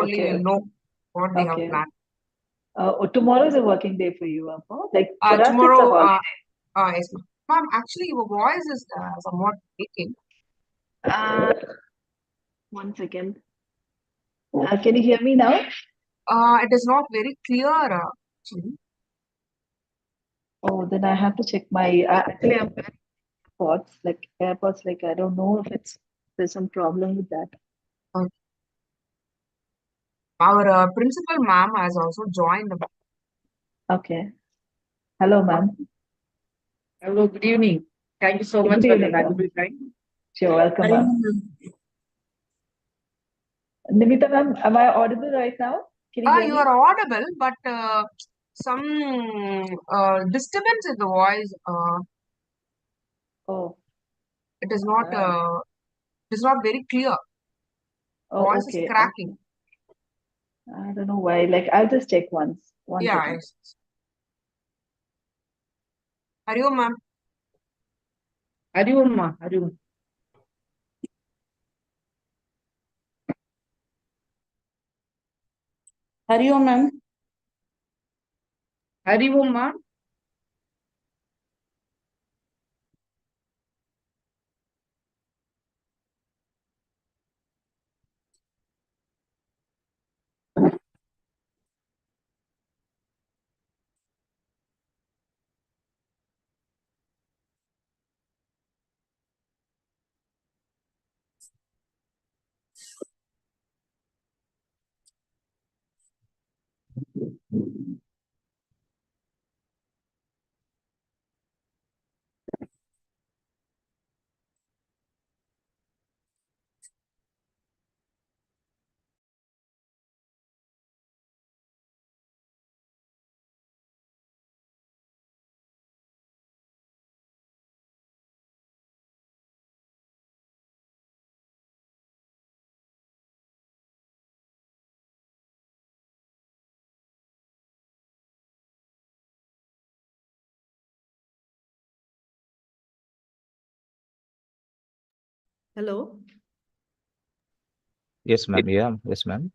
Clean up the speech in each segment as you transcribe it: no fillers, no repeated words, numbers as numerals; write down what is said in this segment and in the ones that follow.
only Okay, we'll okay, know what they have okay. planned. Tomorrow is a working day for you, Appa. Like for us, it's a Tomorrow, holiday. yes, ma'am. Ma'am, actually, your voice is somewhat breaking. Uh, one second. Can you hear me now? It is not very clear, actually. Oh, then I have to check my. Actually, I'm wearing AirPods. Like I don't know if there's some problem with that. Uh, our principal ma'am has also joined the. Okay. Hello, ma'am. Hello, good evening. Thank you so Good much for the evening, ma'am. valuable time. Sure, welcome, ma'am. Nimita, ma'am, am I audible right now? Can you hear You me? are audible, but some disturbance in the voice. Oh, It is not. uh, It is not very clear. oh, Voice is okay, okay. cracking. I don't know why. Like I'll just check once. One Yeah. second. Yes. Are you, ma'am? Hariom, ma, Hariom. Hariom, ma'am. Hariom, ma. Hello. Yes, ma'am. Yeah, yes, ma'am.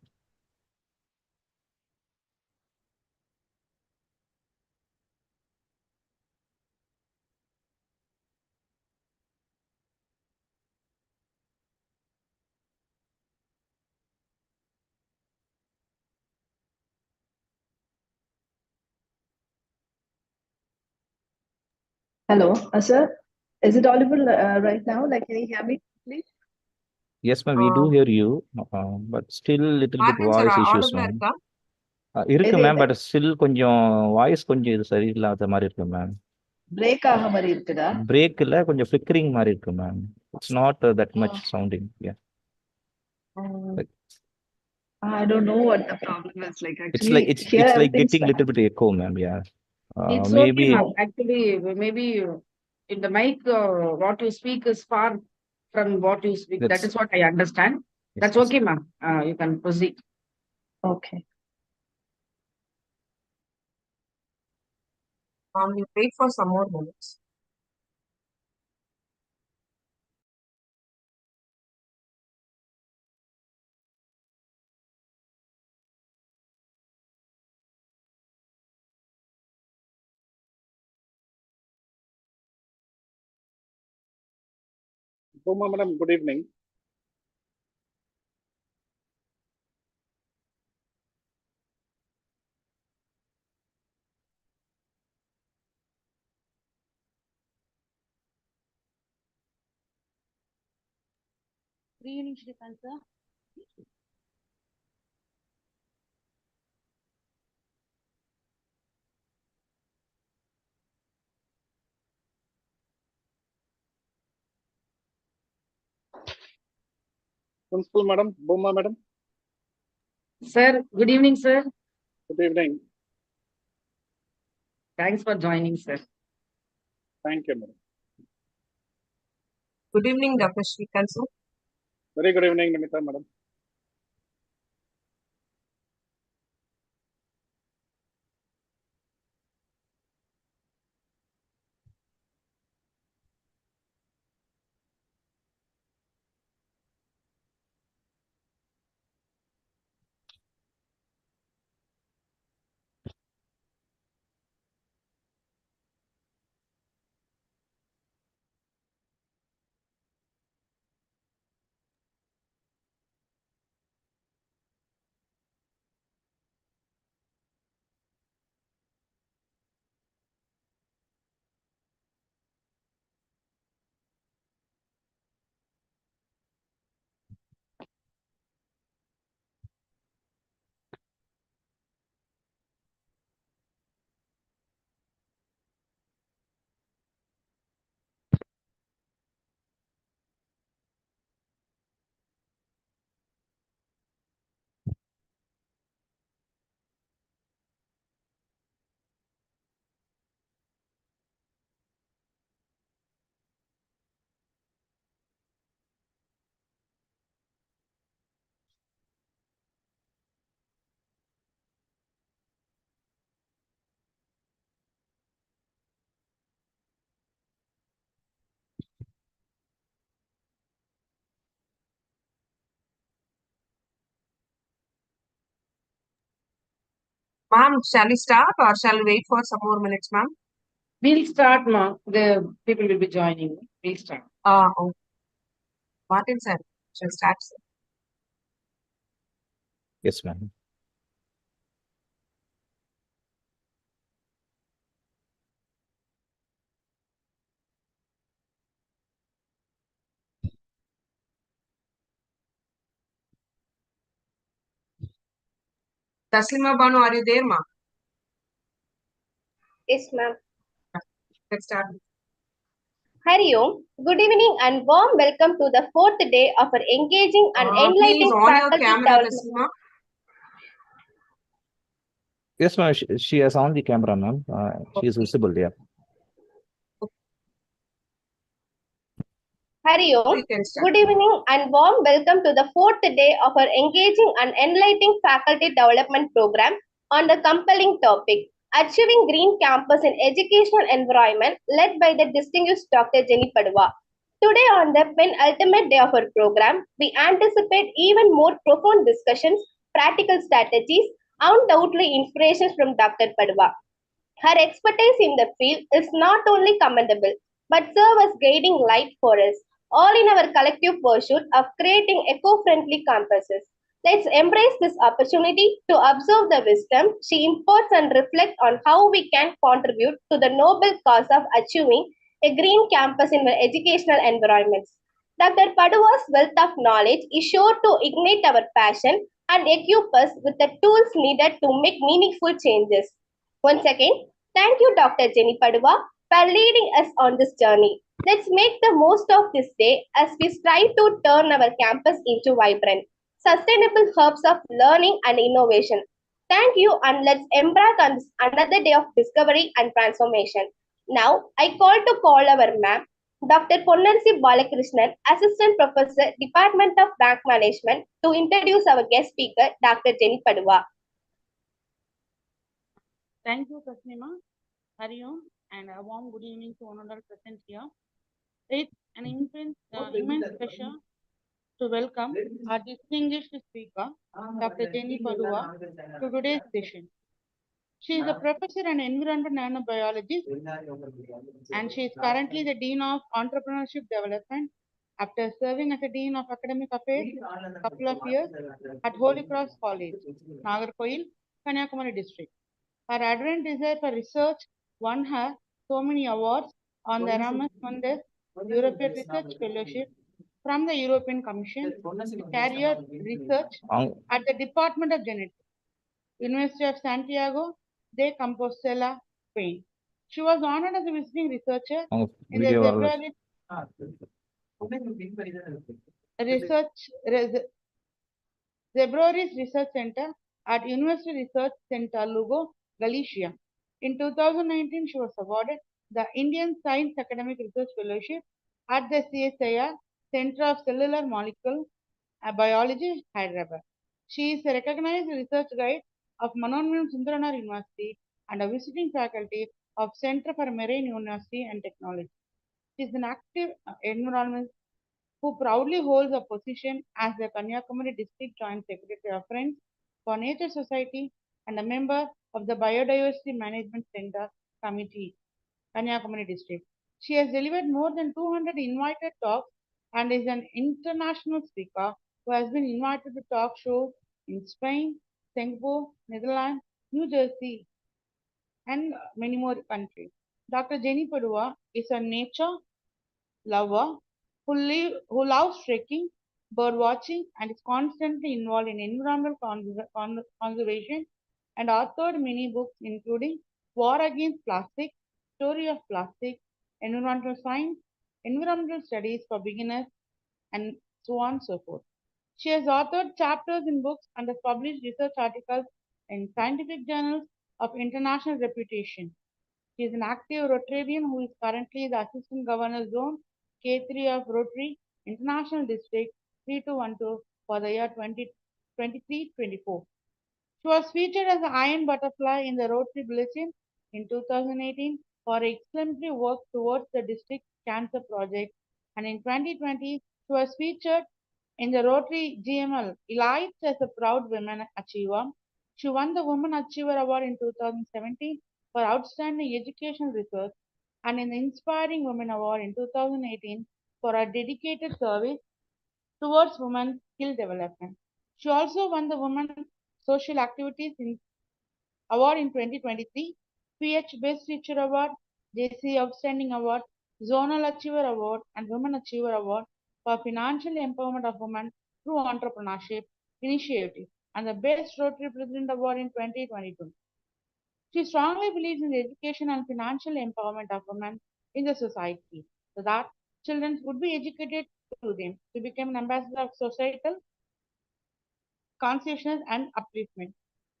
Hello, sir. Is it audible right now? Like, can you hear me, please? Yes, ma'am. We do Uh, hear you, but still little bit Martin sir, voice issues, audible ma'am. இருக்கா? இருக்கு இது ma'am but still கொஞ்சம் voice கொஞ்சம் இது சரியில்லாத மாதிரி இருக்கு ma'am break ஆக மாதிரி இருக்குதா? பிரேக் இல்ல கொஞ்சம் ஃபிளிக்கரிங் மாதிரி இருக்கு ma'am it's not that much sounding yeah I don't know what the problem is. Like, it's actually, like here it's like everything's getting fine. Little bit echo ma'am yeah It's okay, maybe ma'am. Actually, maybe in the mic, what you speak is far from what you speak. That that's is what I understand. That's okay, ma'am. You can proceed. Okay. We wait for some more minutes. Boma madam, good evening. Good evening, Shrikant sir. Principal madam, Boma madam, Sir, good evening, sir. good evening. Thanks for joining, sir. Thank you, madam. Good evening, Dr. Shrikant sir. Very good evening, Nimita madam. Ma'am, shall we start or shall we wait for some more minutes, ma'am? We'll start, ma. The people will be joining. We'll start. Oh. Martin sir, shall start, sir. Yes, ma'am. Taslima Banu, are you there, ma'am? Yes, ma'am. Let's start. Hari Om. Good evening and warm welcome to the fourth day of our engaging and Please enlightening on your faculty camera, development. Taslima. Yes, ma'am. She has on the camera, ma'am. She is visible, yeah. Hari Om. You can start. Good evening and warm welcome to the fourth day of our engaging and enlightening faculty development program on the compelling topic Achieving Green Campus in Educational Environment, led by the distinguished Dr. Jeni Padua. Today, on the penultimate day of our program, we anticipate even more profound discussions, practical strategies, undoubtedly inspirations from Dr. Padua. Her expertise in the field is not only commendable, but serve as guiding light for us, all in our collective pursuit of creating eco-friendly campuses. Let's embrace this opportunity to observe the wisdom she imparts and reflect on how we can contribute to the noble cause of achieving a green campus in our educational environments. Dr. Padua's wealth of knowledge is sure to ignite our passion and equip us with the tools needed to make meaningful changes. Once again, thank you, Dr. Jeni Padua, for leading us on this journey. Let's make the most of this day as we strive to turn our campus into vibrant, sustainable hubs of learning and innovation. Thank you, and let's embark on this another day of discovery and transformation. Now, I call our ma'am, Dr. Ponnarsi Balakrishnan, Assistant Professor, Department of Bank Management, to introduce our guest speaker, Dr. Jeni Padua. Thank you, Taslima. Hari Om, and a warm good evening to one another present here. It's an immense pleasure to welcome our distinguished speaker, Dr. Jeni Padua, to today's session. She is a professor and environmental nanobiologist, and she is currently the Dean of Entrepreneurship Development after serving as a Dean of Academic Affairs a couple of years at Holy Cross College, Nagarkoil, Kanyakumari district. Her ardent desire for research won her so many awards on the Ramas Mandir European Research Fellowship from the European Commission to career research at the Department of Genetics, University of Santiago de Compostela, Spain. She was honored as a visiting researcher in the Zebroris Research Center at University Research Center Lugo, Galicia. In 2019, she was awarded the Indian Science Academic Research Fellowship at the CSIR Center of Cellular Molecular Biology, Hyderabad. She is a recognized research guide of Manoanmam Sundaranar University and a visiting faculty of Center for Marine University and Technology. She is an active environmentalist who proudly holds a position as the Kanyakumari District Joint Secretary of Friends for Nature Society and a member of the Biodiversity Management Center Committee, Kanyakumari District. She has delivered more than 200 invited talks and is an international speaker who has been invited to talk shows in Spain, Singapore, Netherlands, New Jersey, and many more countries. Dr. Jeni Padua is a nature lover who loves trekking, bird watching, and is constantly involved in environmental conservation and authored many books including War Against Plastic, Story of Plastic, Environmental Science, Environmental Studies for Beginners, and so on and so forth. She has authored chapters in books and has published research articles in scientific journals of international reputation. She is an active Rotarian who is currently the Assistant Governor Zone K3 of Rotary International District 3212 for the year 2023-24. She was featured as an Iron Butterfly in the Rotary Bulletin in 2018 for her exemplary work towards the district cancer project, and in 2020 she was featured in the Rotary GML Elites as a Proud Women Achiever. She won the Women Achiever Award in 2017 for outstanding educational research and an Inspiring Women Award in 2018 for her dedicated service towards women's skill development. She also won the Women Social Activities Award in 2023, PH Best Teacher Award, JC Outstanding Award, Zonal Achiever Award, and Women Achiever Award for financial empowerment of women through entrepreneurship initiative, and the Best Rotary President Award in 2022. She strongly believes in the education and financial empowerment of women in the society, so that children would be educated through them to become an ambassador of societal consciousness and upliftment.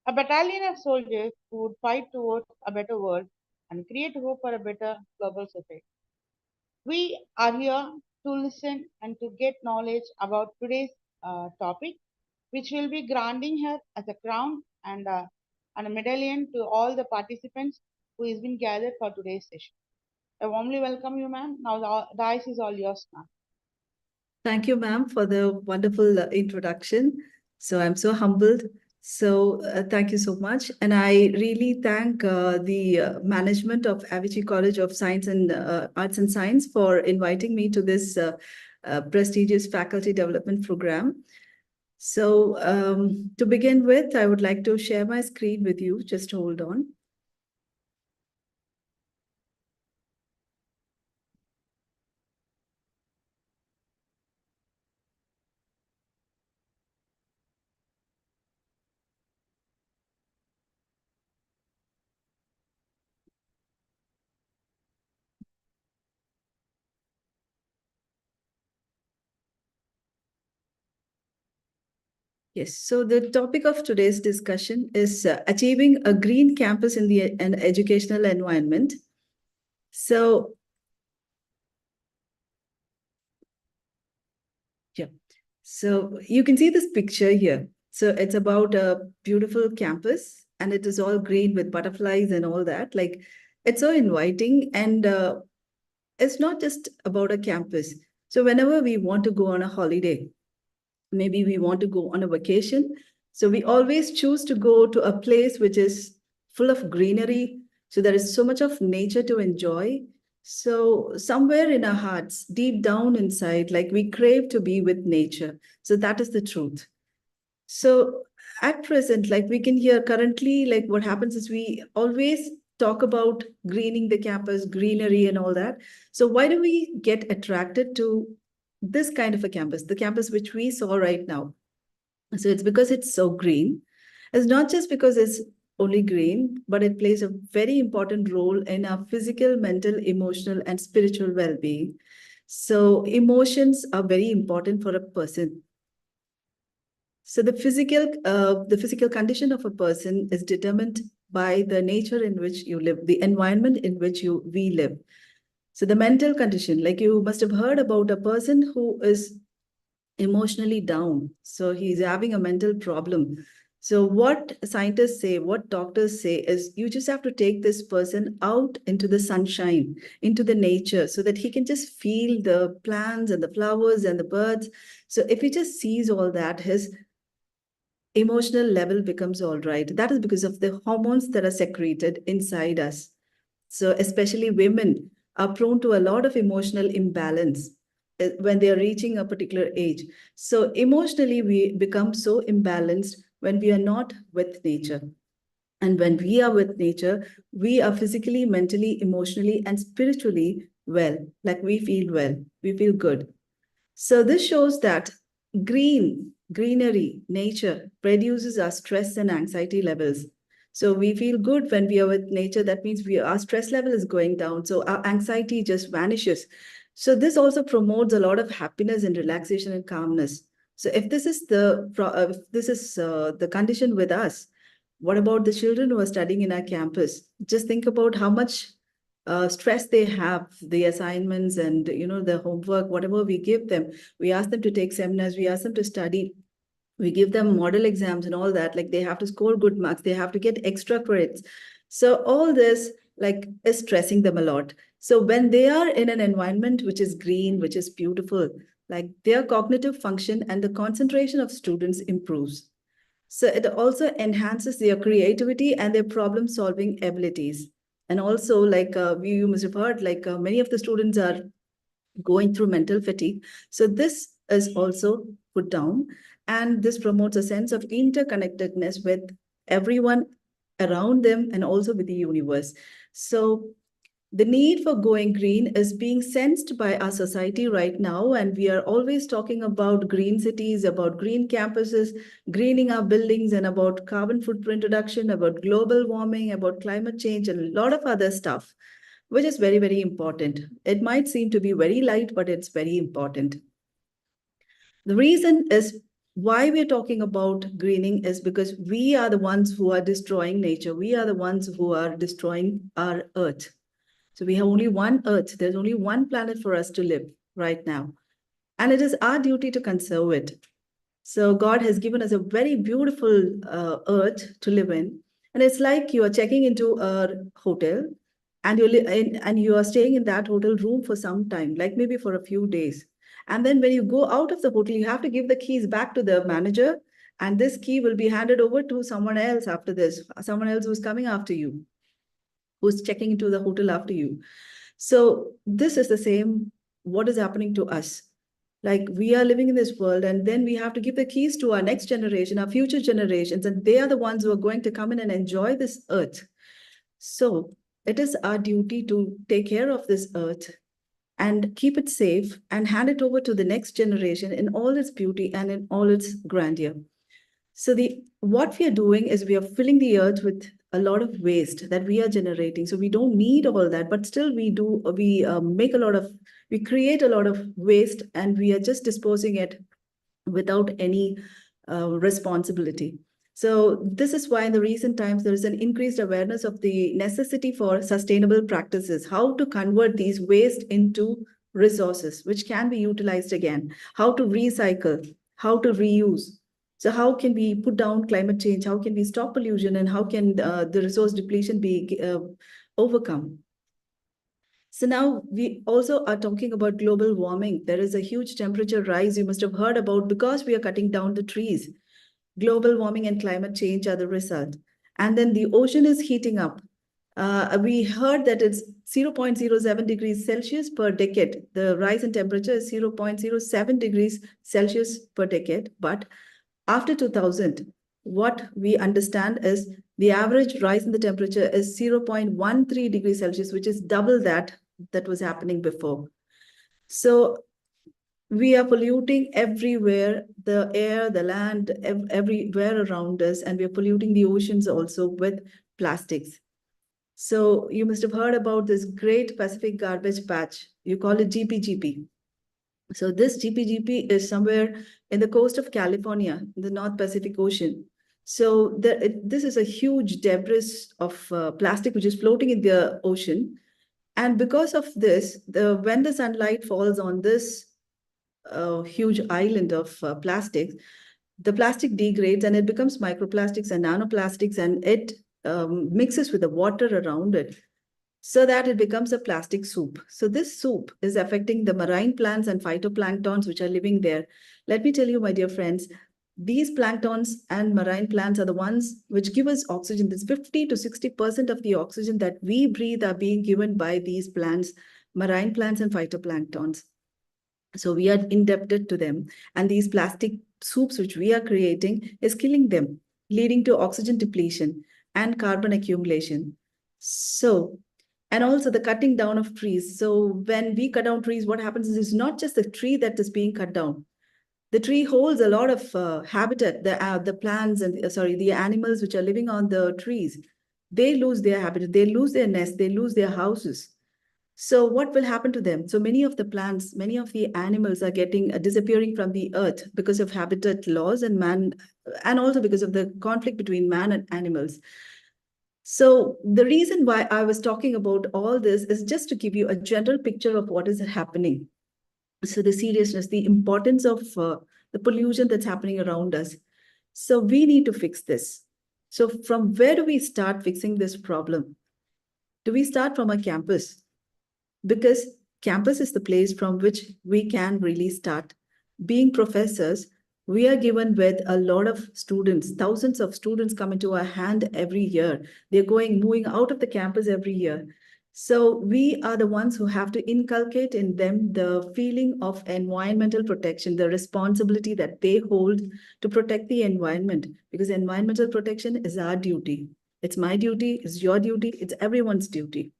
A battalion of soldiers who would fight towards a better world and create hope for a better global society. We are here to listen and to get knowledge about today's topic, which will be granting her as a crown and a medallion to all the participants who has been gathered for today's session. I warmly welcome you, ma'am. Now the dais is all yours, ma'am. Thank you, ma'am, for the wonderful introduction. So I'm so humbled. So thank you so much. And I really thank the management of Avicii College of Science and Arts and Science for inviting me to this prestigious faculty development program. So to begin with, I would like to share my screen with you. Just hold on. Yes, so the topic of today's discussion is achieving a green campus in an educational environment. So, yeah, so you can see this picture here. So it's about a beautiful campus and it is all green with butterflies and all that. Like it's so inviting and it's not just about a campus. So whenever we want to go on a holiday, maybe we want to go on a vacation. So we always choose to go to a place which is full of greenery. So there is so much of nature to enjoy. So somewhere in our hearts, deep down inside, like we crave to be with nature. So that is the truth. So at present, like we can hear currently, like what happens is we always talk about greening the campus, greenery and all that. So why do we get attracted to this kind of a campus, the campus which we saw right now? So it's because it's so green. It's not just because it's only green, but it plays a very important role in our physical, mental, emotional, and spiritual well-being. So emotions are very important for a person. So the physical condition of a person is determined by the nature in which you live, the environment in which we live. So the mental condition, like you must have heard about a person who is emotionally down. So he's having a mental problem. So what scientists say, what doctors say is you just have to take this person out into the sunshine, into the nature, so that he can just feel the plants and the flowers and the birds. So if he just sees all that, his emotional level becomes all right. That is because of the hormones that are secreted inside us. So especially women are prone to a lot of emotional imbalance when they are reaching a particular age. So emotionally, we become so imbalanced when we are not with nature. And when we are with nature, we are physically, mentally, emotionally, and spiritually well, like we feel well, we feel good. So this shows that greenery, nature reduces our stress and anxiety levels. So we feel good when we are with nature. That means our stress level is going down. So our anxiety just vanishes. So this also promotes a lot of happiness and relaxation and calmness. So if this is the condition with us, what about the children who are studying in our campus? Just think about how much stress they have, the assignments and the homework, whatever we give them. We ask them to take seminars, we ask them to study, we give them model exams and all that. Like they have to score good marks, they have to get extra credits. So all this like is stressing them a lot. So when they are in an environment which is green, which is beautiful, like their cognitive function and the concentration of students improves. So it also enhances their creativity and their problem-solving abilities. And also, like you must have heard, like many of the students are going through mental fatigue. So this is also put down, and this promotes a sense of interconnectedness with everyone around them and also with the universe. So the need for going green is being sensed by our society right now, and we are always talking about green cities, about green campuses, greening our buildings, and about carbon footprint reduction, about global warming, about climate change, and a lot of other stuff, which is very, very important. It might seem to be very light, but it's very important. The reason is why we're talking about greening is because we are the ones who are destroying nature. We are the ones who are destroying our earth. So we have only one earth. There's only one planet for us to live right now. And it is our duty to conserve it. So God has given us a very beautiful earth to live in. And it's like you are checking into a hotel and you are staying in that hotel room for some time, like maybe for a few days. And then when you go out of the hotel, you have to give the keys back to the manager. And this key will be handed over to someone else after this, someone else who's coming after you, who's checking into the hotel after you. So this is the same, what is happening to us. Like we are living in this world, and then we have to give the keys to our next generation, our future generations, and they are the ones who are going to come in and enjoy this earth. So it is our duty to take care of this earth and keep it safe and hand it over to the next generation in all its beauty and in all its grandeur. So what we are doing is we are filling the earth with a lot of waste that we are generating. So we don't need all that, but still we create a lot of waste, and we are just disposing it without any responsibility. So this is why in the recent times, there is an increased awareness of the necessity for sustainable practices, how to convert these waste into resources, which can be utilized again, how to recycle, how to reuse. So how can we put down climate change? How can we stop pollution? And how can the resource depletion be overcome? So now we also are talking about global warming. There is a huge temperature rise you must have heard about because we are cutting down the trees. Global warming and climate change are the result. And then the ocean is heating up. We heard that it's 0.07 degrees Celsius per decade. The rise in temperature is 0.07 degrees Celsius per decade. But after 2000, what we understand is the average rise in the temperature is 0.13 degrees Celsius, which is double that was happening before. So we are polluting everywhere, the air, the land, everywhere around us, and we are polluting the oceans also with plastics. So you must have heard about this Great Pacific Garbage Patch. You call it GPGP. So this GPGP is somewhere in the coast of California, in the North Pacific Ocean. So this is a huge debris of plastic which is floating in the ocean. And because of this, when the sunlight falls on this huge island of plastics, the plastic degrades and it becomes microplastics and nanoplastics, and it mixes with the water around it, so that it becomes a plastic soup. So this soup is affecting the marine plants and phytoplanktons which are living there. Let me tell you, my dear friends, these planktons and marine plants are the ones which give us oxygen. This 50 to 60% of the oxygen that we breathe are being given by these plants, marine plants and phytoplanktons. So we are indebted to them. And these plastic soups which we are creating is killing them, leading to oxygen depletion and carbon accumulation. So, and also the cutting down of trees. So when we cut down trees, what happens is it's not just the tree that is being cut down. The tree holds a lot of habitat. The plants and the animals which are living on the trees, they lose their habitat, they lose their nest, they lose their houses. So what will happen to them? So many of the plants, many of the animals are getting disappearing from the earth because of habitat loss and man, and also because of the conflict between man and animals. So the reason why I was talking about all this is just to give you a general picture of what is happening. So the seriousness, the importance of the pollution that's happening around us. So we need to fix this. So from where do we start fixing this problem? Do we start from a campus? Because campus is the place from which we can really start. Being professors, We are given with a lot of students, thousands of students come into our hand every year. They're moving out of the campus every year. So we are the ones who have to inculcate in them the feeling of environmental protection, the responsibility that they hold to protect the environment, because environmental protection is our duty. It's my duty, it's your duty, it's everyone's duty.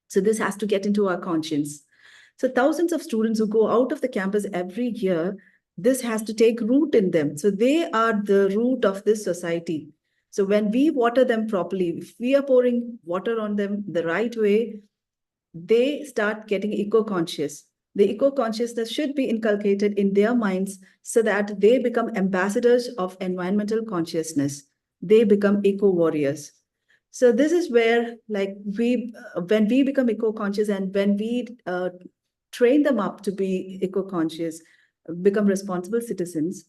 So this has to get into our conscience. So thousands of students who go out of the campus every year, this has to take root in them. So they are the root of this society. So when we water them properly, if we are pouring water on them the right way, they start getting eco-conscious. The eco-consciousness should be inculcated in their minds so that they become ambassadors of environmental consciousness. They become eco-warriors. So this is where, like, when we become eco-conscious and when we train them up to be eco-conscious, become responsible citizens,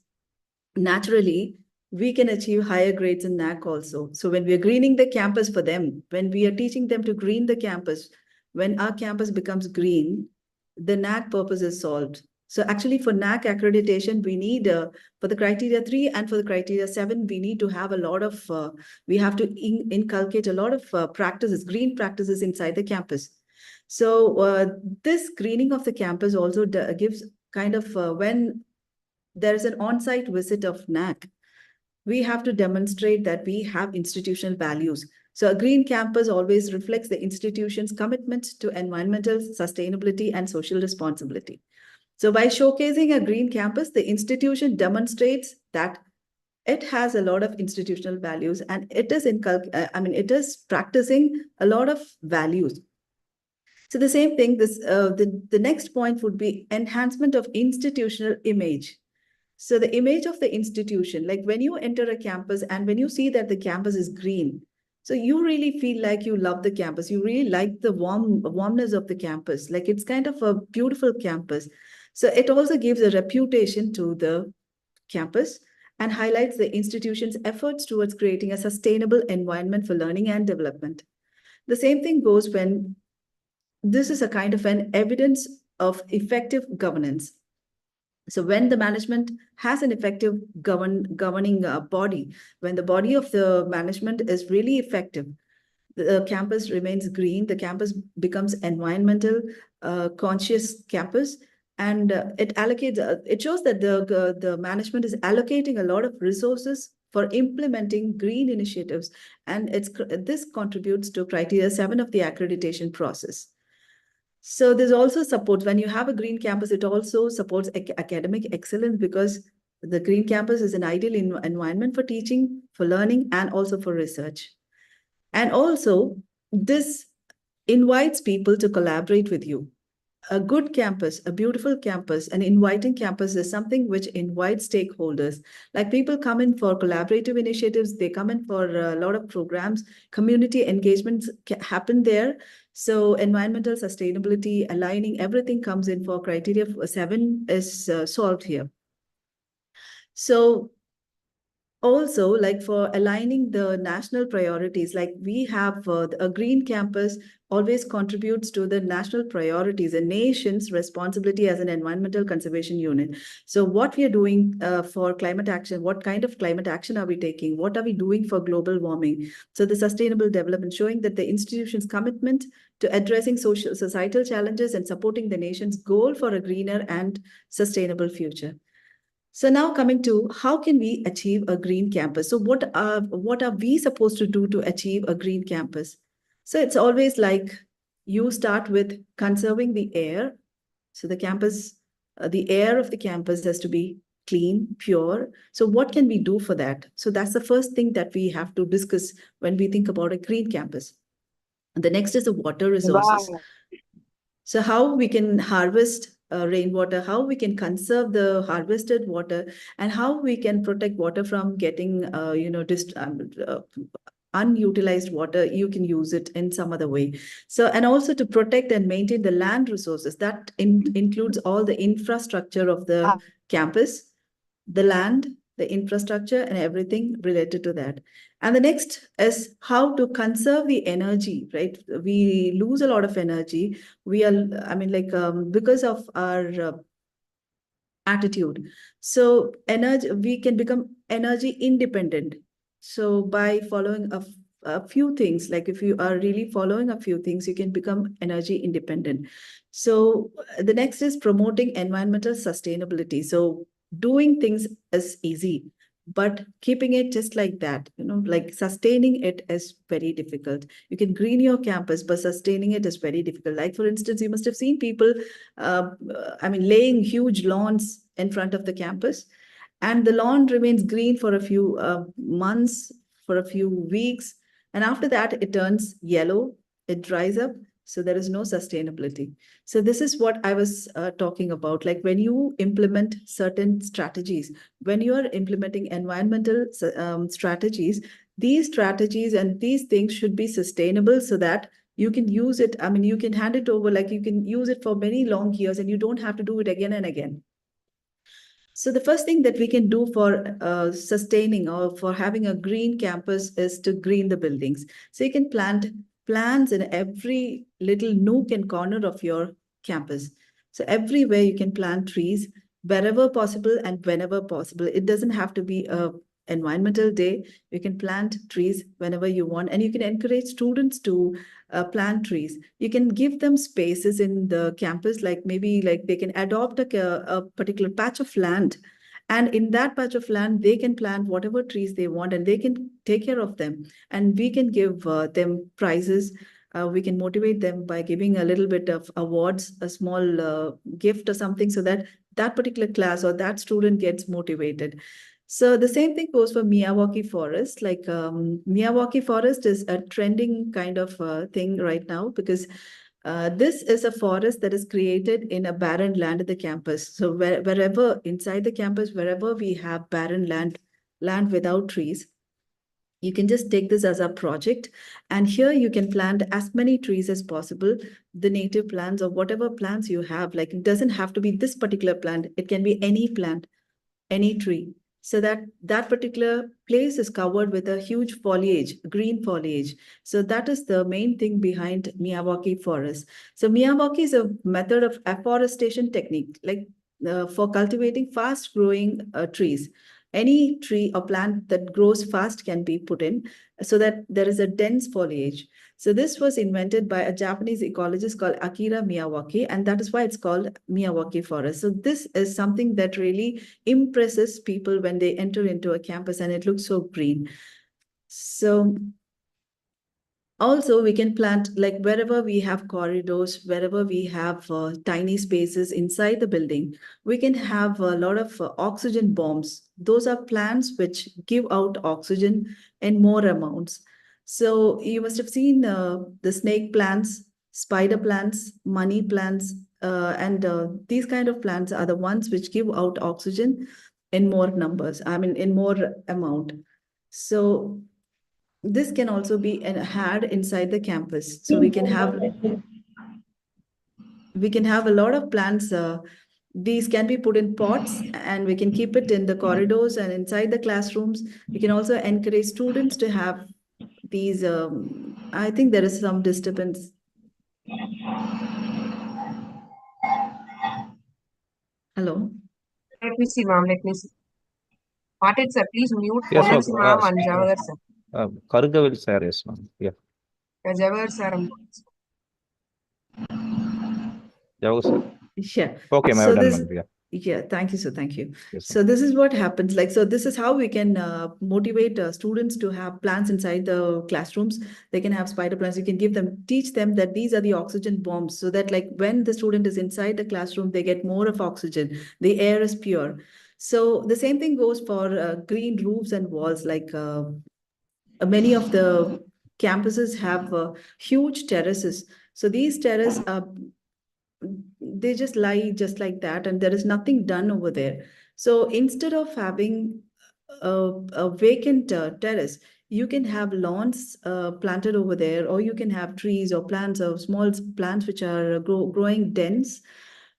naturally, we can achieve higher grades in NAC also. So when we are greening the campus for them, when we are teaching them to green the campus, when our campus becomes green, the NAC purpose is solved. So actually for NAC accreditation, we need, for the criteria 3 and for the criteria 7, we need to have a lot of, we have to inculcate a lot of practices, green practices inside the campus. So this greening of the campus also gives kind of, when there is an on-site visit of NAC, we have to demonstrate that we have institutional values. So a green campus always reflects the institution's commitment to environmental sustainability and social responsibility. So by showcasing a green campus, the institution demonstrates that it has a lot of institutional values and it is it is practicing a lot of values. So the same thing, the next point would be enhancement of institutional image. So the image of the institution, like when you enter a campus and when you see that the campus is green, so you really feel like you love the campus. You really like the warmness of the campus. Like it's kind of a beautiful campus. So it also gives a reputation to the campus and highlights the institution's efforts towards creating a sustainable environment for learning and development. The same thing goes when this is a kind of an evidence of effective governance. So when the management has an effective governing body, when the body of the management is really effective, the campus remains green, the campus becomes environmental conscious campus, and it shows that the management is allocating a lot of resources for implementing green initiatives, and this contributes to criteria 7 of the accreditation process. So there's also support. When you have a green campus, it also supports academic excellence because the green campus is an ideal environment for teaching, for learning, and also for research. And also, this invites people to collaborate with you. A good campus, a beautiful campus, an inviting campus is something which invites stakeholders. Like people come in for collaborative initiatives, they come in for a lot of programs, community engagements happen there. So environmental sustainability, aligning, everything comes in for criteria 7 is solved here. So also, like for aligning the national priorities, like we have a green campus always contributes to the national priorities, a nation's responsibility as an environmental conservation unit. So what we are doing for climate action, what kind of climate action are we taking? What are we doing for global warming? So the sustainable development, showing that the institution's commitment to addressing societal challenges and supporting the nation's goal for a greener and sustainable future. So now coming to how can we achieve a green campus? So what are we supposed to do to achieve a green campus? So it's always like you start with conserving the air. So the campus, the air of the campus has to be clean, pure. So what can we do for that? So that's the first thing that we have to discuss when we think about a green campus. And the next is the water resources. Wow. So how we can harvest rainwater, how we can conserve the harvested water, and how we can protect water from getting, unutilized water. You can use it in some other way. So, and also to protect and maintain the land resources. That includes all the infrastructure of the campus, the land, the infrastructure, and everything related to that. And the next is how to conserve the energy, right? We lose a lot of energy. We are, because of our attitude. So energy, we can become energy independent. So by following a few things, like if you are really following a few things, you can become energy independent. So the next is promoting environmental sustainability. So doing things is easy, but keeping it just like that, like sustaining it is very difficult. You can green your campus, but sustaining it is very difficult. Like for instance, you must have seen people, laying huge lawns in front of the campus, and the lawn remains green for a few months, for a few weeks, and after that it turns yellow, it dries up, so there is no sustainability. So this is what I was talking about. Like when you implement certain strategies, when you are implementing environmental strategies, these strategies and these things should be sustainable so that you can use it. I mean, you can hand it over, like you can use it for many long years and you don't have to do it again and again. So the first thing that we can do for sustaining or for having a green campus is to green the buildings. So you can plant plants in every little nook and corner of your campus. So everywhere you can plant trees wherever possible and whenever possible. It doesn't have to be a environmental day. You can plant trees whenever you want, and you can encourage students to plant trees. You can give them spaces in the campus, like maybe like they can adopt a particular patch of land, and in that patch of land they can plant whatever trees they want and they can take care of them, and we can give them prizes. We can motivate them by giving a little bit of awards, a small gift or something, so that that particular class or that student gets motivated. So the same thing goes for Miyawaki forest. Like Miyawaki forest is a trending kind of thing right now, because this is a forest that is created in a barren land at the campus. So wherever inside the campus, wherever we have barren land without trees, you can just take this as a project, and here you can plant as many trees as possible, the native plants or whatever plants you have. Like it doesn't have to be this particular plant, it can be any plant, any tree, so that that particular place is covered with a huge foliage, green foliage. So that is the main thing behind Miyawaki forest. So Miyawaki is a method of afforestation technique, like for cultivating fast growing trees. Any tree or plant that grows fast can be put in, so that there is a dense foliage. So this was invented by a Japanese ecologist called Akira Miyawaki, and that is why it's called Miyawaki forest. So this is something that really impresses people when they enter into a campus, and it looks so green. So also, we can plant, like wherever we have corridors, wherever we have tiny spaces inside the building, we can have a lot of oxygen bombs. Those are plants which give out oxygen in more amounts. So you must have seen the snake plants, spider plants, money plants, and these kind of plants are the ones which give out oxygen in more numbers, I mean, in more amount. So this can also be had inside the campus. So we can have a lot of plants. These can be put in pots, and we can keep it in the corridors and inside the classrooms. We can also encourage students to have these. I think there is some disturbance. Hello. Let me see, ma'am. Let me see. Patil sir, please mute Yes, ma'am. Ponnansi ma'am and Javagar sir. Karugavil sir, yes, ma'am. Yeah, Yeah, Javagar sir. Javagar sir. Yeah. Okay, ma'am. So Done, this, ma'am. Yeah. yeah, thank you, sir. Thank you. Yes, So this is what happens. Like, so this is how we can motivate students to have plants inside the classrooms. They can have spider plants. You can teach them that these are the oxygen bombs, so that like when the student is inside the classroom, they get more of oxygen. The air is pure. So the same thing goes for green roofs and walls. Like many of the campuses have huge terraces. So these terraces are, they just lie just like that, and there is nothing done over there. So instead of having a vacant terrace, you can have lawns planted over there, or you can have trees or plants or small plants which are growing dense.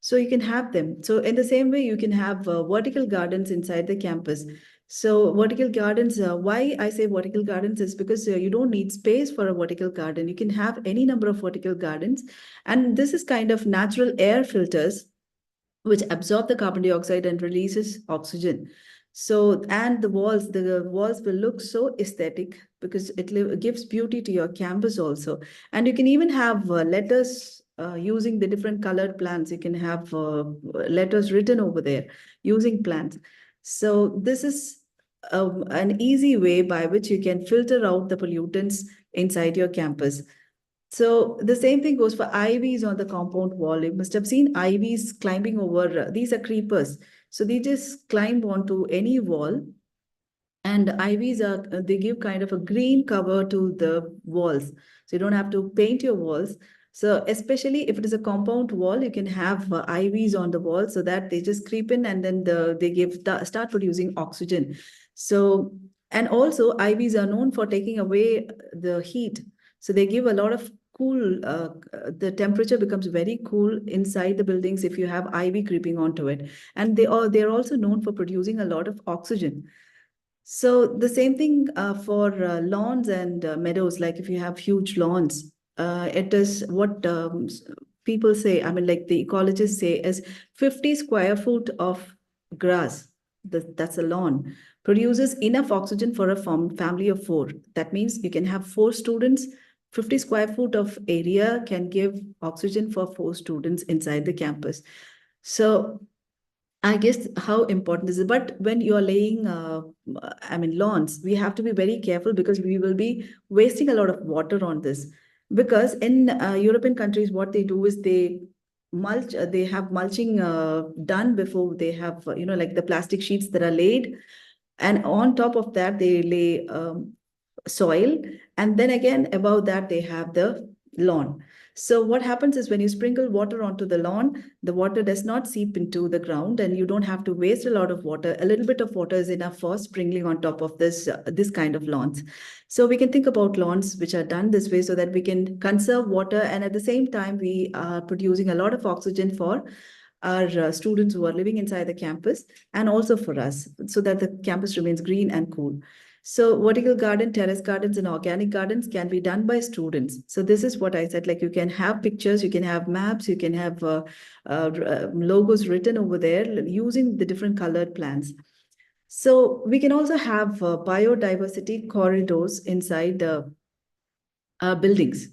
So you can have them. So in the same way, you can have vertical gardens inside the campus. So vertical gardens, why I say vertical gardens is because you don't need space for a vertical garden. You can have any number of vertical gardens. And this is kind of natural air filters which absorb the carbon dioxide and releases oxygen. So, and the walls will look so aesthetic because it gives beauty to your campus also. And you can even have letters using the different colored plants. You can have letters written over there using plants. So this is an easy way by which you can filter out the pollutants inside your campus. So the same thing goes for ivies on the compound wall. You must have seen ivies climbing over. These are creepers. So they just climb onto any wall, and ivies they give kind of a green cover to the walls. So you don't have to paint your walls. So especially if it is a compound wall, you can have ivies on the wall so that they just creep in, and then start producing oxygen. So, and also ivies are known for taking away the heat. So they give a lot of cool, the temperature becomes very cool inside the buildings if you have ivy creeping onto it. And they're also known for producing a lot of oxygen. So the same thing for lawns and meadows. Like if you have huge lawns, it is what people say. I mean, like the ecologists say, is 50 square foot of grass. That's a lawn. Produces enough oxygen for a family of 4. That means you can have 4 students. 50 square foot of area can give oxygen for 4 students inside the campus. So I guess how important is it? But when you are laying, lawns, we have to be very careful because we will be wasting a lot of water on this. Because in European countries, what they do is they mulch. They have mulching done before they have, like the plastic sheets that are laid, and on top of that they lay soil, and then again above that they have the lawn. So what happens is when you sprinkle water onto the lawn, the water does not seep into the ground, and you don't have to waste a lot of water. A little bit of water is enough for sprinkling on top of this kind of lawns. So we can think about lawns which are done this way so that we can conserve water, and at the same time we are producing a lot of oxygen for our students who are living inside the campus, and also for us, so that the campus remains green and cool. So vertical garden, terrace gardens, and organic gardens can be done by students. So this is what I said, like you can have pictures, you can have maps, you can have logos written over there using the different colored plants. So we can also have biodiversity corridors inside buildings.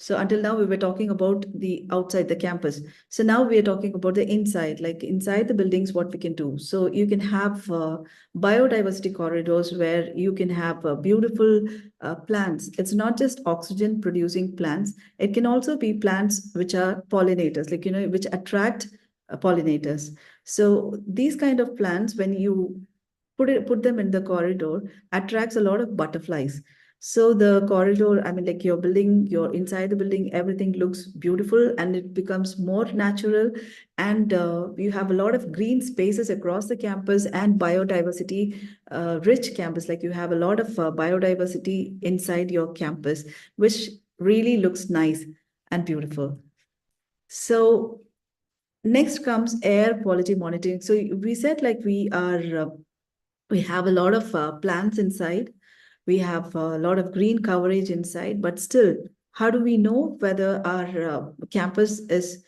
So until now, we were talking about the outside the campus. So now we are talking about the inside, like inside the buildings, what we can do. So you can have biodiversity corridors where you can have beautiful plants. It's not just oxygen producing plants. It can also be plants which are pollinators, like, which attract pollinators. So these kind of plants, when you put them in the corridor, attracts a lot of butterflies. So the corridor, I mean, like your building, you're inside the building, everything looks beautiful and it becomes more natural. And you have a lot of green spaces across the campus and biodiversity rich campus. Like you have a lot of biodiversity inside your campus, which really looks nice and beautiful. So next comes air quality monitoring. So we said like we have a lot of plants inside. We have a lot of green coverage inside, but still, how do we know whether our campus is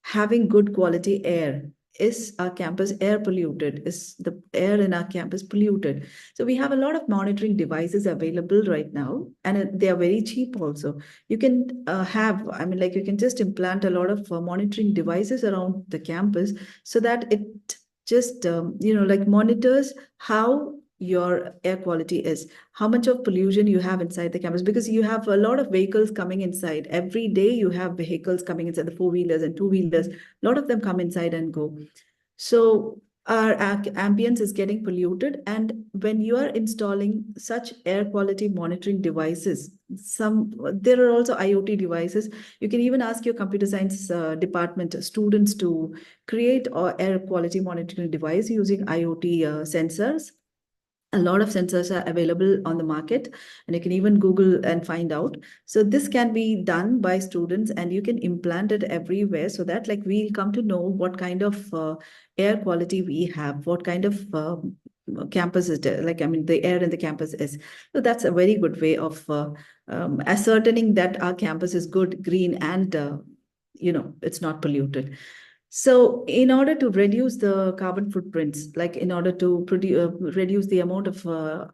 having good quality air? Is our campus air polluted? Is the air in our campus polluted? So we have a lot of monitoring devices available right now, and they are very cheap also. You can you can just implant a lot of monitoring devices around the campus so that it just, monitors how your air quality is, how much of pollution you have inside the campus, because you have a lot of vehicles coming inside. Every day you have vehicles coming inside, the 4-wheelers and 2-wheelers, a lot of them come inside and go. So our ambience is getting polluted. And when you are installing such air quality monitoring devices, there are also IoT devices. You can even ask your computer science department students to create an air quality monitoring device using IoT sensors. A lot of sensors are available on the market, and you can even Google and find out. So this can be done by students, and you can implant it everywhere so that like we'll come to know what kind of air quality we have, what kind of campus is there, the air in the campus is. So that's a very good way of ascertaining that our campus is good, green, and it's not polluted. So in order to reduce the carbon footprints, like in order to reduce the amount of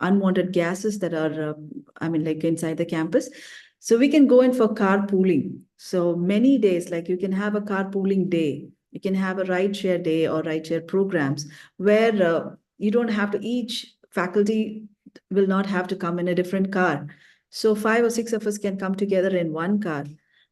unwanted gases that are, like inside the campus, so we can go in for carpooling. So many days, like you can have a carpooling day, you can have a ride share day or ride share programs where you don't have to, each faculty will not have to come in a different car. So 5 or 6 of us can come together in one car.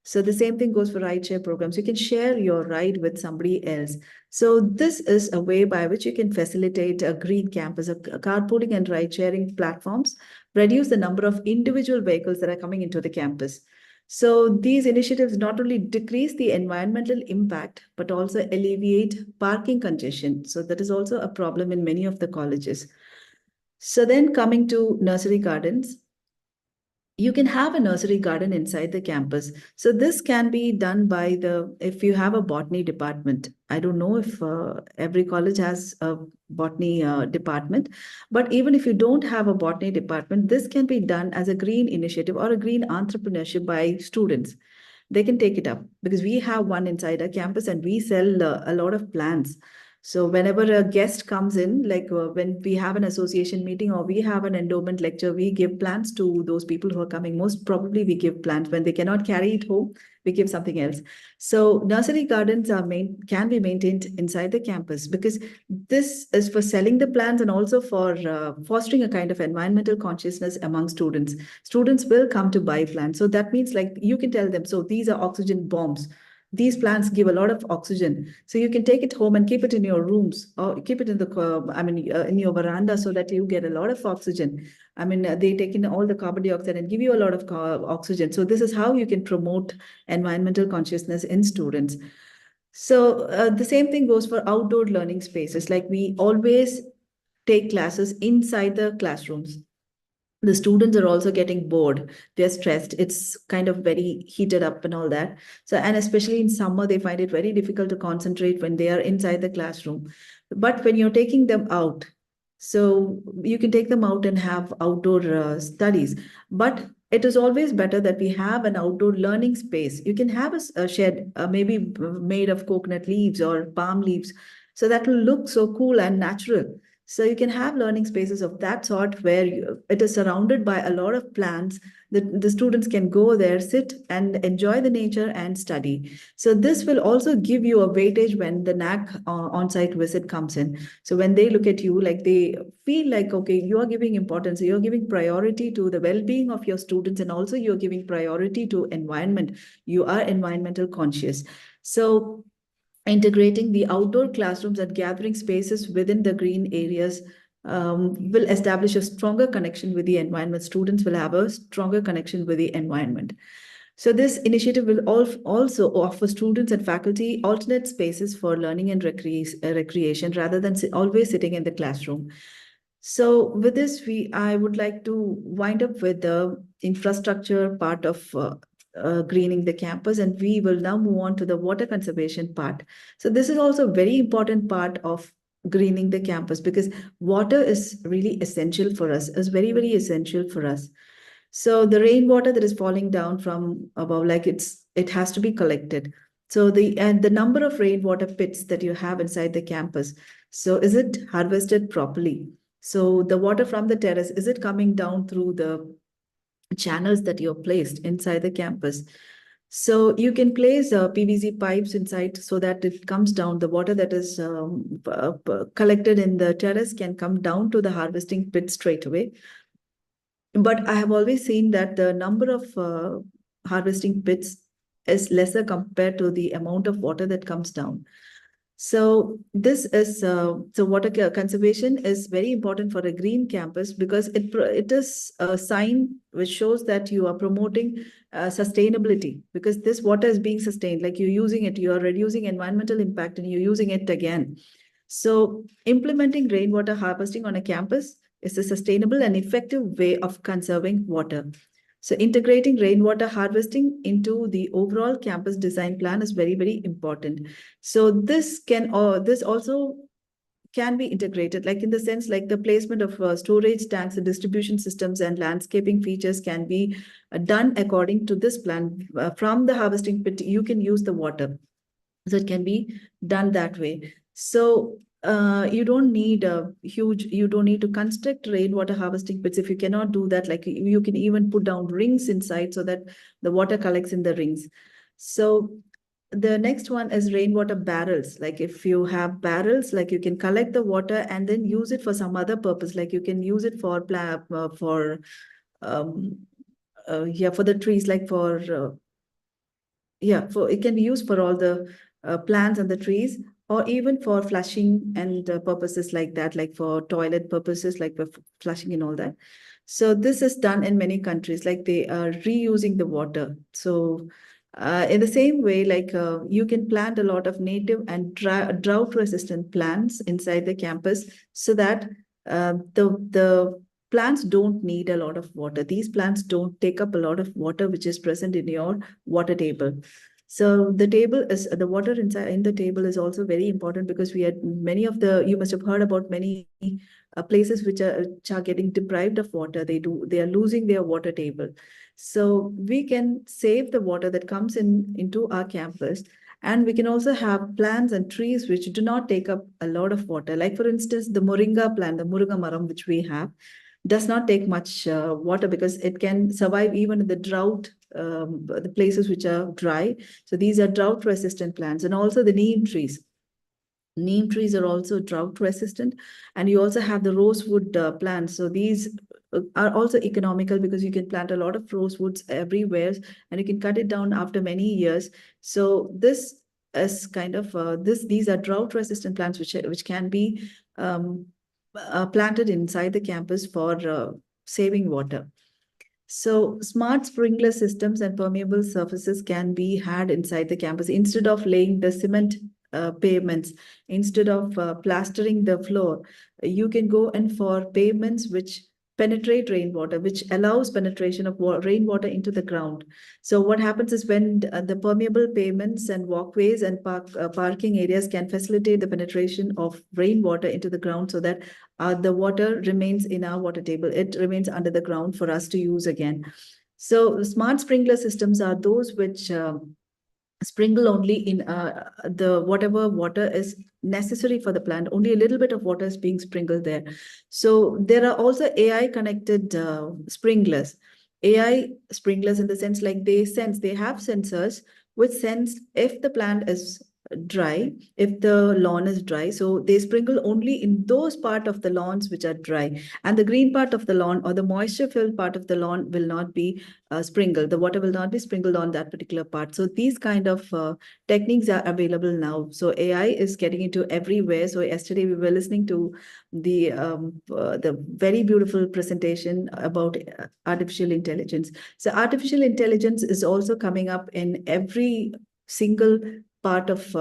So the same thing goes for rideshare programs. You can share your ride with somebody else. So this is a way by which you can facilitate a green campus. Carpooling and ride sharing platforms reduce the number of individual vehicles that are coming into the campus. So these initiatives not only decrease the environmental impact, but also alleviate parking congestion. So that is also a problem in many of the colleges. So then coming to nursery gardens, you can have a nursery garden inside the campus. So this can be done by if you have a botany department. I don't know if every college has a botany department, but even if you don't have a botany department, this can be done as a green initiative or a green entrepreneurship by students. They can take it up because we have one inside our campus and we sell a lot of plants. So whenever a guest comes in, like when we have an association meeting or we have an endowment lecture, we give plants to those people who are coming. Most probably we give plants. When they cannot carry it home, we give something else. So nursery gardens can be maintained inside the campus because this is for selling the plants and also for fostering a kind of environmental consciousness among students. Students will come to buy plants. So that means like you can tell them, so these are oxygen bombs. These plants give a lot of oxygen. So you can take it home and keep it in your rooms or keep it in in your veranda so that you get a lot of oxygen. They take in all the carbon dioxide and give you a lot of oxygen. So this is how you can promote environmental consciousness in students. So the same thing goes for outdoor learning spaces. Like we always take classes inside the classrooms. The students are also getting bored. They're stressed. It's kind of very heated up and all that. So, and especially in summer, they find it very difficult to concentrate when they are inside the classroom. But when you're taking them out, so you can take them out and have outdoor studies. But it is always better that we have an outdoor learning space. You can have a shed, maybe made of coconut leaves or palm leaves. So that will look so cool and natural. So you can have learning spaces of that sort where it is surrounded by a lot of plants. The students can go there, sit and enjoy the nature and study. So this will also give you a weightage when the NAC on-site visit comes in. So when they look at you, like they feel like, okay, you are giving importance, you're giving priority to the well-being of your students, and also you're giving priority to environment. You are environmental conscious. So integrating the outdoor classrooms and gathering spaces within the green areas will establish a stronger connection with the environment. Students will have a stronger connection with the environment. So this initiative will also offer students and faculty alternate spaces for learning and recreation rather than always sitting in the classroom. So with this, I would like to wind up with the infrastructure part of greening the campus, and we will now move on to the water conservation part. So this is also a very important part of greening the campus because water is really essential for us, is very, very essential for us. So the rainwater that is falling down from above, like it has to be collected. So the number of rainwater pits that you have inside the campus, so is it harvested properly? So the water from the terrace, is it coming down through the channels that you're placed inside the campus? So you can place PVC pipes inside so that it comes down. The water that is collected in the terrace can come down to the harvesting pit straight away. But I have always seen that the number of harvesting pits is lesser compared to the amount of water that comes down. So this is so water conservation is very important for a green campus because it is a sign which shows that you are promoting sustainability, because this water is being sustained, like you're using it, you are reducing environmental impact and you're using it again. So implementing rainwater harvesting on a campus is a sustainable and effective way of conserving water. So integrating rainwater harvesting into the overall campus design plan is very, very important. So this also can be integrated, like in the sense like the placement of storage tanks and distribution systems and landscaping features can be done according to this plan. From the harvesting pit, you can use the water. So it can be done that way. So you don't need you don't need to construct rainwater harvesting pits. If you cannot do that, like you can even put down rings inside so that the water collects in the rings. So the next one is rainwater barrels. Like if you have barrels, like you can collect the water and then use it for some other purpose. Like you can use it for um, yeah, for the trees, like for yeah, for it can be used for all the plants and the trees, or even for flushing and purposes like that, like for toilet purposes, like for flushing and all that. So this is done in many countries, like they are reusing the water. So in the same way, like you can plant a lot of native and drought-resistant plants inside the campus, so that the plants don't need a lot of water. These plants don't take up a lot of water, which is present in your water table. So the water inside in the table is also very important, because we had many of you must have heard about many places which are getting deprived of water. They are losing their water table. So we can save the water that comes into our campus. And we can also have plants and trees which do not take up a lot of water. Like for instance, the moringa plant, the moringa maram, which we have, does not take much water, because it can survive even in the drought, the places which are dry. So these are drought resistant plants. And also the neem trees. Neem trees are also drought resistant. And you also have the rosewood plants. So these are also economical, because you can plant a lot of rosewoods everywhere and you can cut it down after many years. So this is kind of these are drought resistant plants which can be planted inside the campus for saving water. So smart sprinkler systems and permeable surfaces can be had inside the campus. Instead of laying the cement pavements, instead of plastering the floor, you can go in for pavements which penetrate rainwater, which allows penetration of rainwater into the ground. So what happens is, when the permeable pavements and walkways and parking areas can facilitate the penetration of rainwater into the ground, so that the water remains in our water table. It remains under the ground for us to use again. So smart sprinkler systems are those which sprinkle only in the whatever water is necessary for the plant. Only a little bit of water is being sprinkled there. So there are also AI connected sprinklers. AI sprinklers, in the sense, like they have sensors which sense if the plant is dry, if the lawn is dry. So they sprinkle only in those part of the lawns which are dry, and the green part of the lawn or the moisture filled part of the lawn will not be sprinkled. The water will not be sprinkled on that particular part. So these kind of techniques are available now. So AI is getting into everywhere. So yesterday we were listening to the very beautiful presentation about artificial intelligence. So artificial intelligence is also coming up in every single part of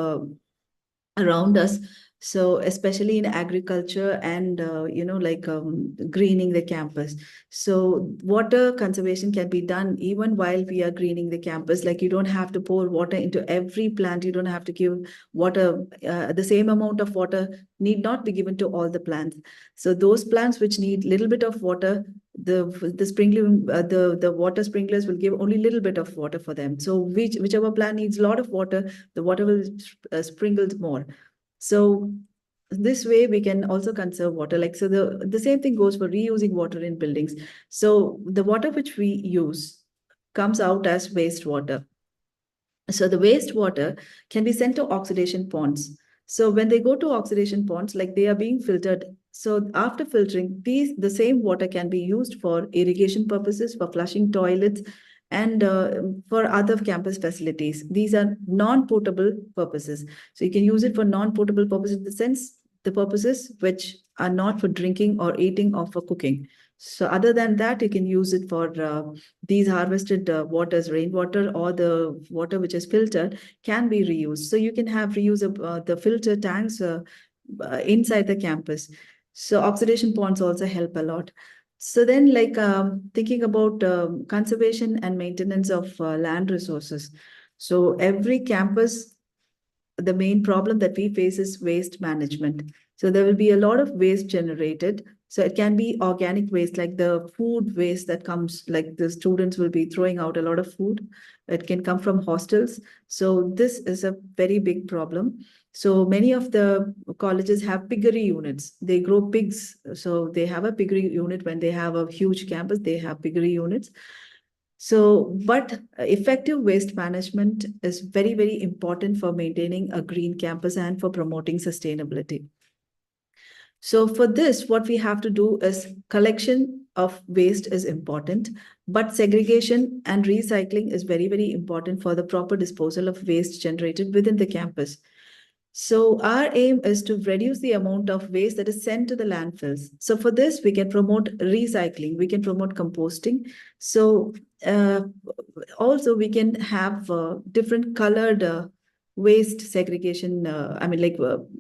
around us. So especially in agriculture and like greening the campus. So water conservation can be done even while we are greening the campus. Like you don't have to pour water into every plant. You don't have to give water. The same amount of water need not be given to all the plants. So those plants which need little bit of water, the sprinkling the water sprinklers will give only little bit of water for them. So whichever plant needs a lot of water, the water will sprinkle more. So this way we can also conserve water. Like, so the same thing goes for reusing water in buildings. So the water which we use comes out as wastewater. So the wastewater can be sent to oxidation ponds. So when they go to oxidation ponds, like they are being filtered. So after filtering, the same water can be used for irrigation purposes, for flushing toilets, and for other campus facilities. These are non-potable purposes. So you can use it for non-potable purposes, in the sense, the purposes which are not for drinking or eating or for cooking. So other than that, you can use it for these harvested waters, rainwater, or the water which is filtered can be reused. So you can have reuse of the filter tanks inside the campus. So oxidation ponds also help a lot. So then, like thinking about conservation and maintenance of land resources. So every campus, the main problem that we face is waste management. So there will be a lot of waste generated So it can be organic waste, like the food waste that comes, like the students will be throwing out a lot of food. It can come from hostels. So this is a very big problem. So many of the colleges have piggery units. They grow pigs. So they have a piggery unit. When they have a huge campus, they have piggery units. So, but effective waste management is very, very important for maintaining a green campus and for promoting sustainability. So for this, what we have to do is collection of waste is important, but segregation and recycling is very, very important for the proper disposal of waste generated within the campus. So our aim is to reduce the amount of waste that is sent to the landfills. So for this, we can promote recycling, we can promote composting. So also we can have different colored waste segregation,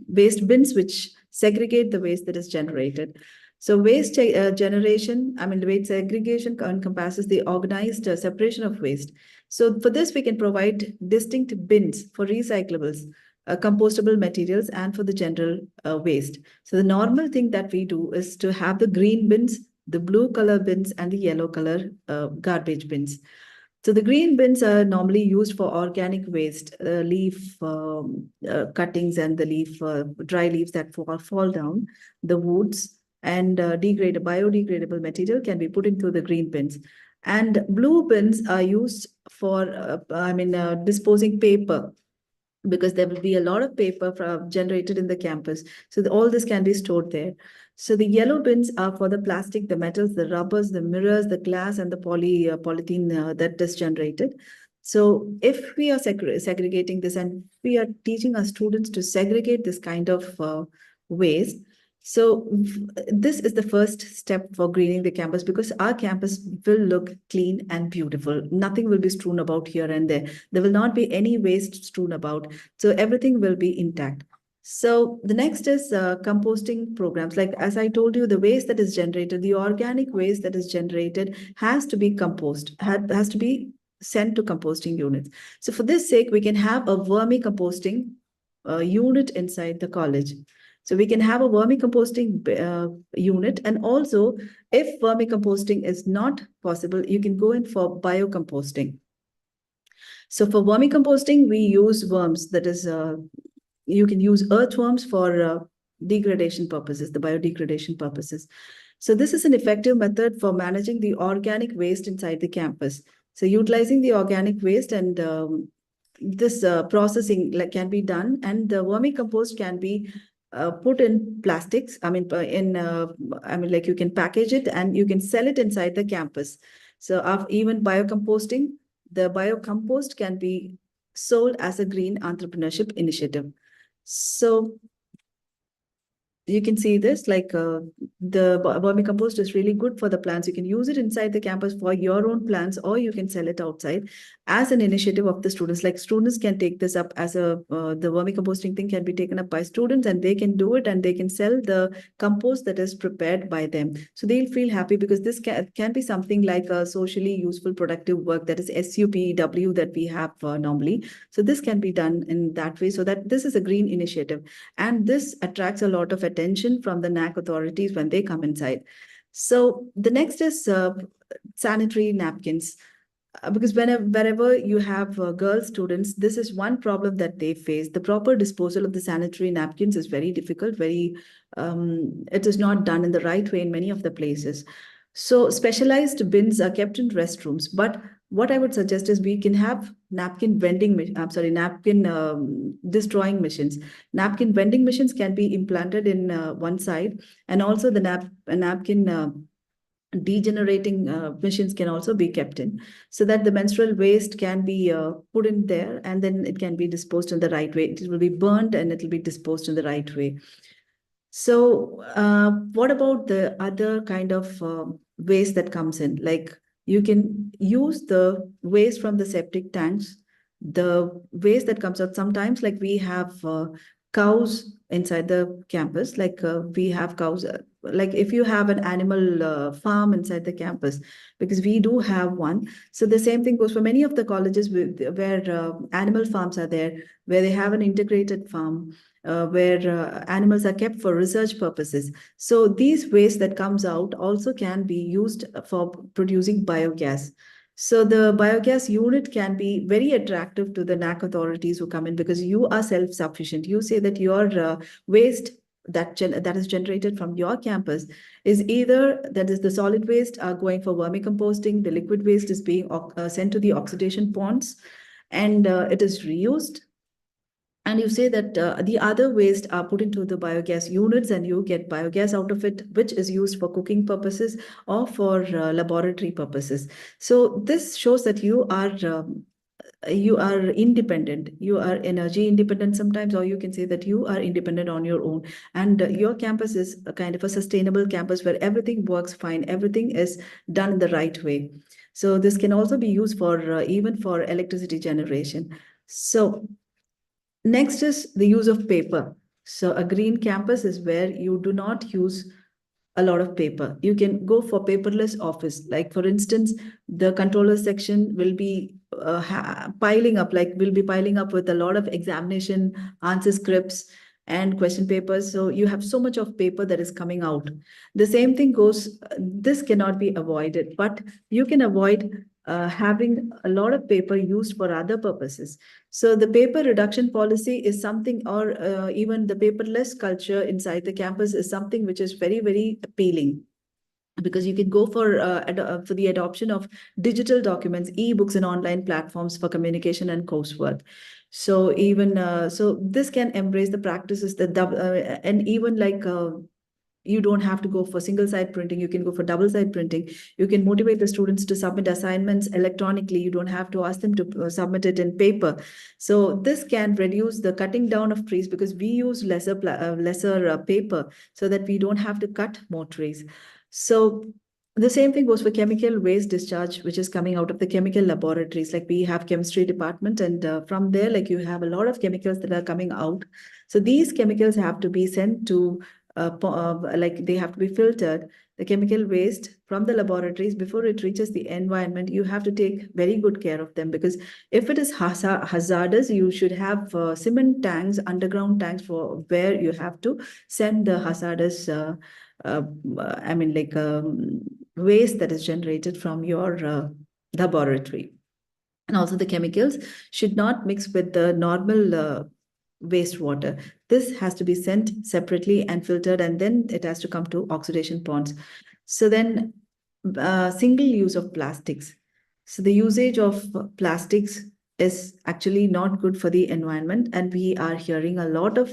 waste bins which segregate the waste that is generated. So waste generation, waste segregation encompasses the organized separation of waste. So for this, we can provide distinct bins for recyclables, compostable materials, and for the general waste. So the normal thing that we do is to have the green bins, the blue color bins, and the yellow color garbage bins. So the green bins are normally used for organic waste, leaf cuttings and the leaf, dry leaves that fall down, the woods, and biodegradable material can be put into the green bins. And blue bins are used for, disposing paper, because there will be a lot of paper generated in the campus. So all this can be stored there. So the yellow bins are for the plastic, the metals, the rubbers, the mirrors, the glass, and the polythene that is generated. So if we are segregating this, and we are teaching our students to segregate this kind of waste, so this is the first step for greening the campus, because our campus will look clean and beautiful. Nothing will be strewn about here and there. There will not be any waste strewn about. So everything will be intact. So the next is composting programs. Like, as I told you, the waste that is generated, the organic waste that is generated has to be has to be sent to composting units. So for this sake, we can have a vermicomposting unit inside the college. So we can have a vermicomposting unit. And also, if vermicomposting is not possible, you can go in for biocomposting. So for vermicomposting, we use worms. That is, you can use earthworms for degradation purposes, the biodegradation purposes. So this is an effective method for managing the organic waste inside the campus. So utilizing the organic waste, and this processing can be done, and the vermicompost can be put in plastics. You can package it and you can sell it inside the campus. So even biocomposting, the biocompost can be sold as a green entrepreneurship initiative. So you can see this, the vermicompost is really good for the plants. You can use it inside the campus for your own plants, or you can sell it outside as an initiative of the students. Like, students can take this up as the vermicomposting thing can be taken up by students, and they can do it, and they can sell the compost that is prepared by them. So they'll feel happy, because this can be something like a socially useful productive work, that is SUPW that we have normally. So this can be done in that way, so that this is a green initiative. And this attracts a lot of attention from the NAC authorities when they come inside. So the next is sanitary napkins. Because wherever you have girl students, this is one problem that they face. The proper disposal of the sanitary napkins is very difficult. It is not done in the right way in many of the places. So specialized bins are kept in restrooms. But what I would suggest is we can have napkin destroying machines. Napkin vending machines can be implanted in one side, and also the napkin degenerating machines can also be kept in, so that the menstrual waste can be put in there, and then it can be disposed in the right way. It will be burnt and it will be disposed in the right way. So what about the other kind of waste that comes in? Like, you can use the waste from the septic tanks, the waste that comes out. Sometimes, like, we have cows inside the campus, we have cows, like if you have an animal farm inside the campus, because we do have one. So the same thing goes for many of the colleges where animal farms are there, where they have an integrated farm. where animals are kept for research purposes. So these waste that comes out also can be used for producing biogas. So the biogas unit can be very attractive to the NAC authorities who come in, because you are self-sufficient. You say that your waste that is generated from your campus is either, that is the solid waste are going for vermicomposting, the liquid waste is being sent to the oxidation ponds, and it is reused. And you say that the other waste are put into the biogas units and you get biogas out of it, which is used for cooking purposes or for laboratory purposes. So this shows that you are independent, you are energy independent sometimes, or you can say that you are independent on your own. And your campus is a kind of a sustainable campus where everything works fine, everything is done in the right way. So this can also be used for even for electricity generation. So next is the use of paper. So a green campus is where you do not use a lot of paper. You can go for paperless office. Like for instance, the controller section will be piling up, with a lot of examination answer scripts and question papers. So you have so much of paper that is coming out. The same thing goes, this cannot be avoided, but you can avoid having a lot of paper used for other purposes. So the paper reduction policy is something, or even the paperless culture inside the campus is something which is very, very appealing, because you can go for the adoption of digital documents, e-books, and online platforms for communication and coursework. So even so, this can embrace the practices that and even like. You don't have to go for single side printing, you can go for double side printing. You can motivate the students to submit assignments electronically. You don't have to ask them to submit it in paper. So this can reduce the cutting down of trees, because we use lesser paper, so that we don't have to cut more trees. So the same thing goes for chemical waste discharge, which is coming out of the chemical laboratories. Like we have chemistry department, and from there, like you have a lot of chemicals that are coming out. So these chemicals have to be sent to like they have to be filtered. The chemical waste from the laboratories, before it reaches the environment, you have to take very good care of them, because if it is hazardous, you should have cement tanks, underground tanks, for where you have to send the hazardous waste that is generated from your laboratory. And also the chemicals should not mix with the normal wastewater. This has to be sent separately and filtered, and then it has to come to oxidation ponds. So then single use of plastics. So the usage of plastics is actually not good for the environment, and we are hearing a lot of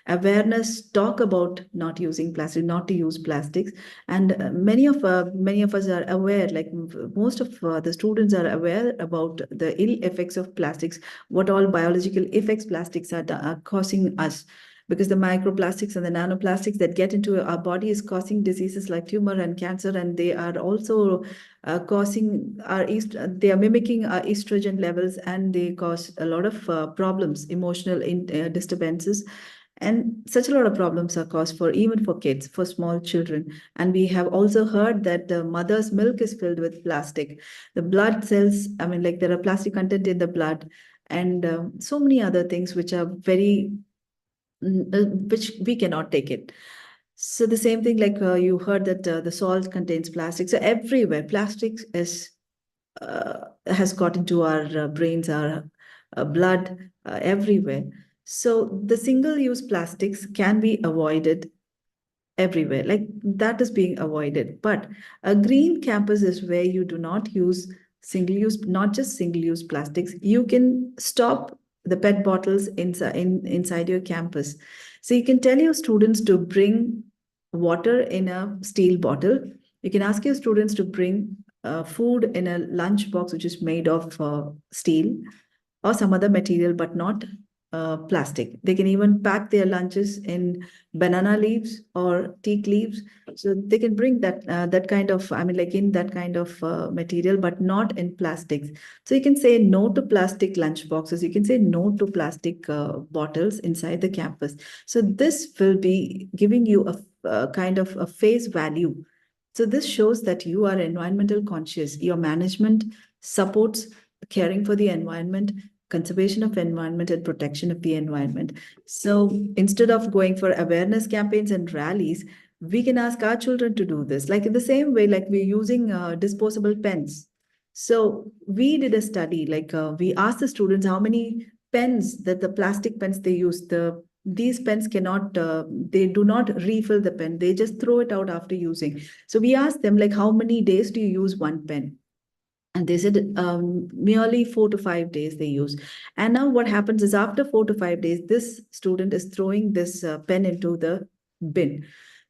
awareness talk about not using plastic, not to use plastics. And many of us are aware, like most of the students are aware about the ill effects of plastics, what all biological effects plastics are causing us, because the microplastics and the nanoplastics that get into our body is causing diseases like tumor and cancer, and they are also they are mimicking our estrogen levels, and they cause a lot of problems, emotional disturbances. And such a lot of problems are caused for even for kids, for small children. And we have also heard that the mother's milk is filled with plastic. The blood cells, like there are plastic content in the blood, and so many other things which are very which we cannot take it. So the same thing, like you heard that the salt contains plastic. So everywhere, plastic has got into our brains, our blood, everywhere. So the single-use plastics can be avoided everywhere. Like that is being avoided. But a green campus is where you do not use single-use, not just single-use plastics. You can stop the PET bottles inside your campus. So you can tell your students to bring water in a steel bottle. You can ask your students to bring food in a lunch box, which is made of steel or some other material, but not plastic. They can even pack their lunches in banana leaves or teak leaves. So they can bring that kind of, in that kind of material, but not in plastics. So you can say no to plastic lunch boxes. You can say no to plastic bottles inside the campus. So this will be giving you a kind of a face value. So this shows that you are environmental conscious. Your management supports caring for the environment. conservation of environment and protection of the environment. So instead of going for awareness campaigns and rallies, we can ask our children to do this. Like in the same way, like we're using disposable pens. So we did a study, like we asked the students how many pens, that the plastic pens they use, these pens cannot, they do not refill the pen. They just throw it out after using. So we asked them, like, how many days do you use one pen? And they said merely 4 to 5 days they use. And now what happens is after 4 to 5 days, this student is throwing this pen into the bin.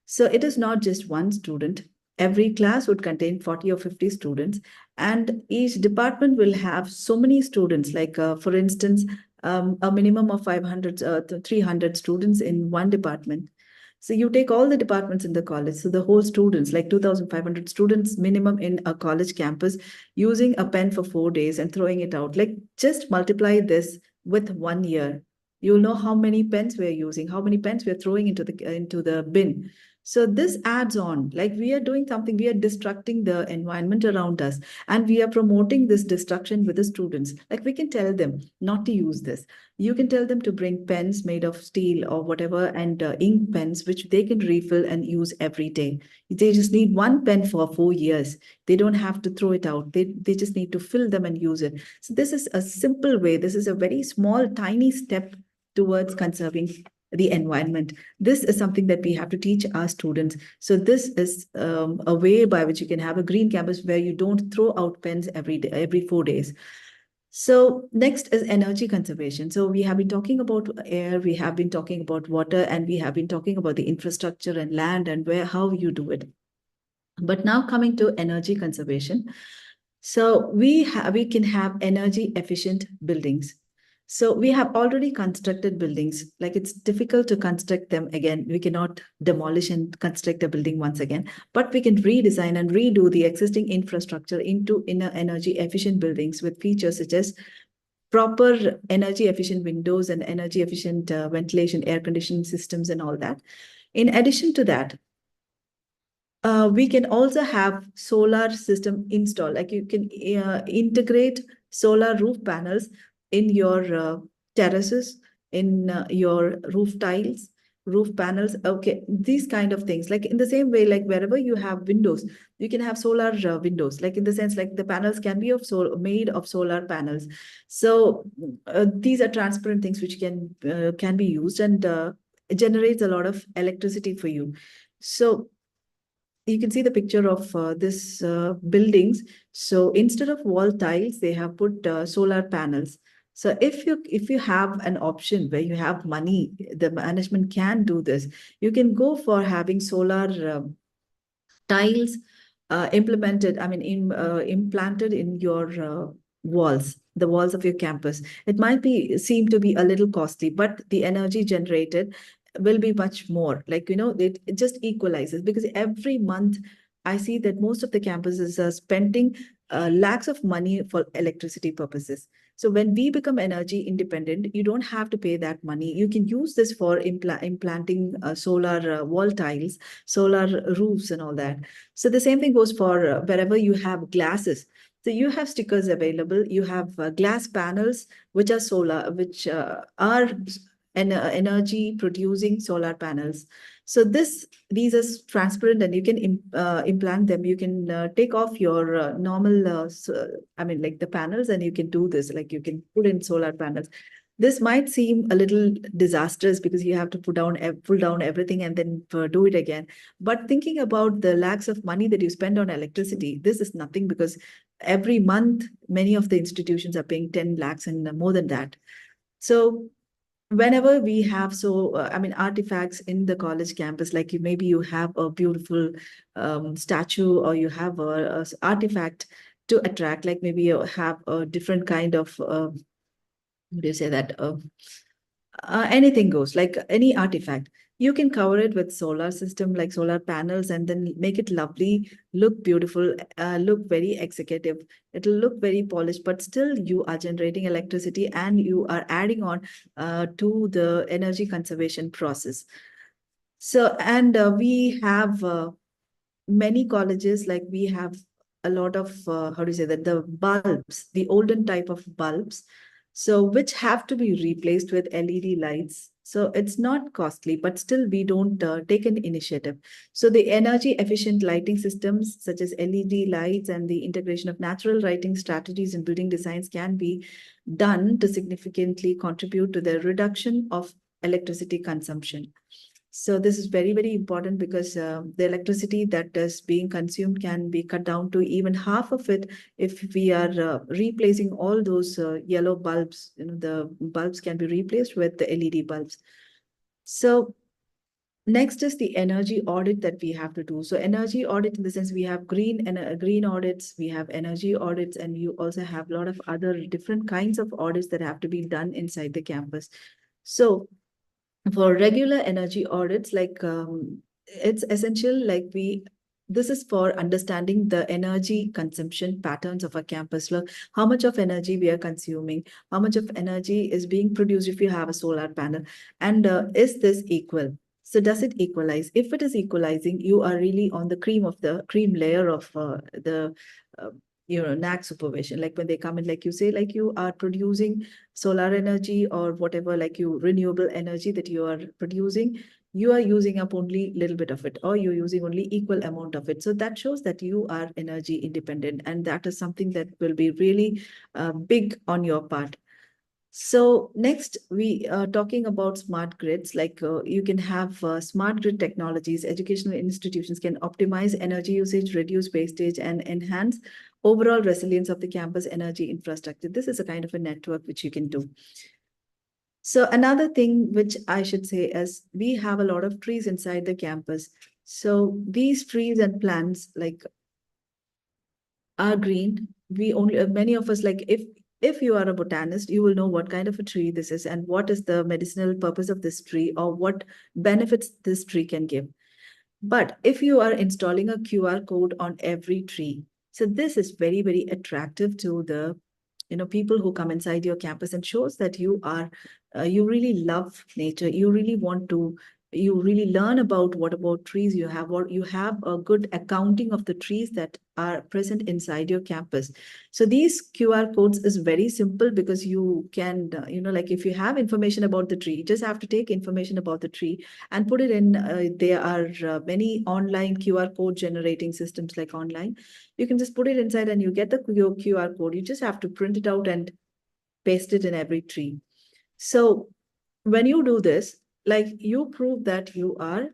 So it is not just one student. Every class would contain 40 or 50 students, and each department will have so many students. Like, for instance, a minimum of 500 to 300 students in one department. So you take all the departments in the college, so the whole students, like 2,500 students minimum in a college campus, using a pen for 4 days and throwing it out. Like, just multiply this with 1 year. You'll know how many pens we're using, how many pens we're throwing into the bin. So this adds on, like we are doing something, we are destructing the environment around us, and we are promoting this destruction with the students. Like, we can tell them not to use this. You can tell them to bring pens made of steel or whatever, and ink pens, which they can refill and use every day. They just need one pen for 4 years. They don't have to throw it out. They just need to fill them and use it. So this is a simple way. This is a very small, tiny step towards conserving the environment. This is something that we have to teach our students. So this is a way by which you can have a green campus where you don't throw out pens every day, every 4 days. So next is energy conservation. So we have been talking about air, we have been talking about water, and we have been talking about the infrastructure and land and how you do it. But now coming to energy conservation. So we can have energy efficient buildings. So we have already constructed buildings. Like, it's difficult to construct them again. We cannot demolish and construct a building once again, but we can redesign and redo the existing infrastructure into energy efficient buildings with features such as proper energy efficient windows and energy efficient ventilation, air conditioning systems and all that. In addition to that, we can also have solar system installed. Like, you can integrate solar roof panels in your terraces, in your roof tiles, roof panels. Okay, these kind of things. Like, in the same way, like wherever you have windows, you can have solar windows. Like, in the sense, like the panels can be made of solar panels. So these are transparent things which can be used, and it generates a lot of electricity for you. So you can see the picture of this buildings. So instead of wall tiles, they have put solar panels. So if you have an option where you have money, the management can do this. You can go for having solar tiles implemented, I mean, implanted in your walls, the walls of your campus. It might seem to be a little costly, but the energy generated will be much more. Like, it just equalizes, because every month I see that most of the campuses are spending lakhs of money for electricity purposes. So when we become energy independent, you don't have to pay that money. You can use this for implanting solar wall tiles, solar roofs and all that. So the same thing goes for wherever you have glasses. So you have stickers available. You have glass panels, which are solar, which are energy producing solar panels. So these are transparent, and you can implant them. You can take off your normal, I mean, like the panels, and you can do this. Like, you can put in solar panels. This might seem a little disastrous because you have to pull down everything and then do it again. But thinking about the lakhs of money that you spend on electricity, this is nothing, because every month many of the institutions are paying 10 lakhs and more than that. So whenever we have artifacts in the college campus, like maybe you have a beautiful statue, or you have a artifact to attract, like maybe you have a different kind of how do you say that, anything goes, like any artifact. You can cover it with solar system, like solar panels, and then make it lovely, look beautiful, look very executive. It'll look very polished, but still you are generating electricity, and you are adding on to the energy conservation process. So, and we have many colleges, like we have a lot of, how do you say that, the bulbs, the olden type of bulbs. So which have to be replaced with LED lights. So it's not costly, but still we don't take an initiative. So the energy efficient lighting systems such as LED lights and the integration of natural lighting strategies in building designs can be done to significantly contribute to the reduction of electricity consumption. So this is very, very important because the electricity that is being consumed can be cut down to even half of it if we are replacing all those yellow bulbs. The bulbs can be replaced with the LED bulbs. So next is the energy audit that we have to do. So energy audit in the sense we have green audits, we have energy audits, and you also have a lot of other different kinds of audits that have to be done inside the campus. So for regular energy audits, it's essential, this is for understanding the energy consumption patterns of a campus. Look, how much of energy we are consuming, how much of energy is being produced if you have a solar panel, and is this equal? So does it equalize? If it is equalizing, you are really on the cream layer of the uh, NAC supervision. Like when they come in, like you say, like you are producing solar energy or whatever, like you renewable energy that you are producing, you are using up only little bit of it, or you're using only equal amount of it. So that shows that you are energy independent, and that is something that will be really big on your part. So next, we are talking about smart grids. You can have smart grid technologies. Educational institutions can optimize energy usage, reduce wastage, and enhance overall resilience of the campus energy infrastructure. This is a kind of a network which you can do. So another thing which I should say is we have a lot of trees inside the campus. So these trees and plants are green. We only many of us, if you are a botanist, you will know what kind of a tree this is and what is the medicinal purpose of this tree or what benefits this tree can give. But if you are installing a QR code on every tree, so this is very, very attractive to the people who come inside your campus, and shows that you are you really love nature. You really learn about what about trees you have, or you have a good accounting of the trees that are present inside your campus. So these QR codes is very simple because you can if you have information about the tree, you just have to take information about the tree and put it in. There are many online QR code generating systems, like online. You can just put it inside and you get the QR code. You just have to print it out and paste it in every tree. So when you do this, you prove that you are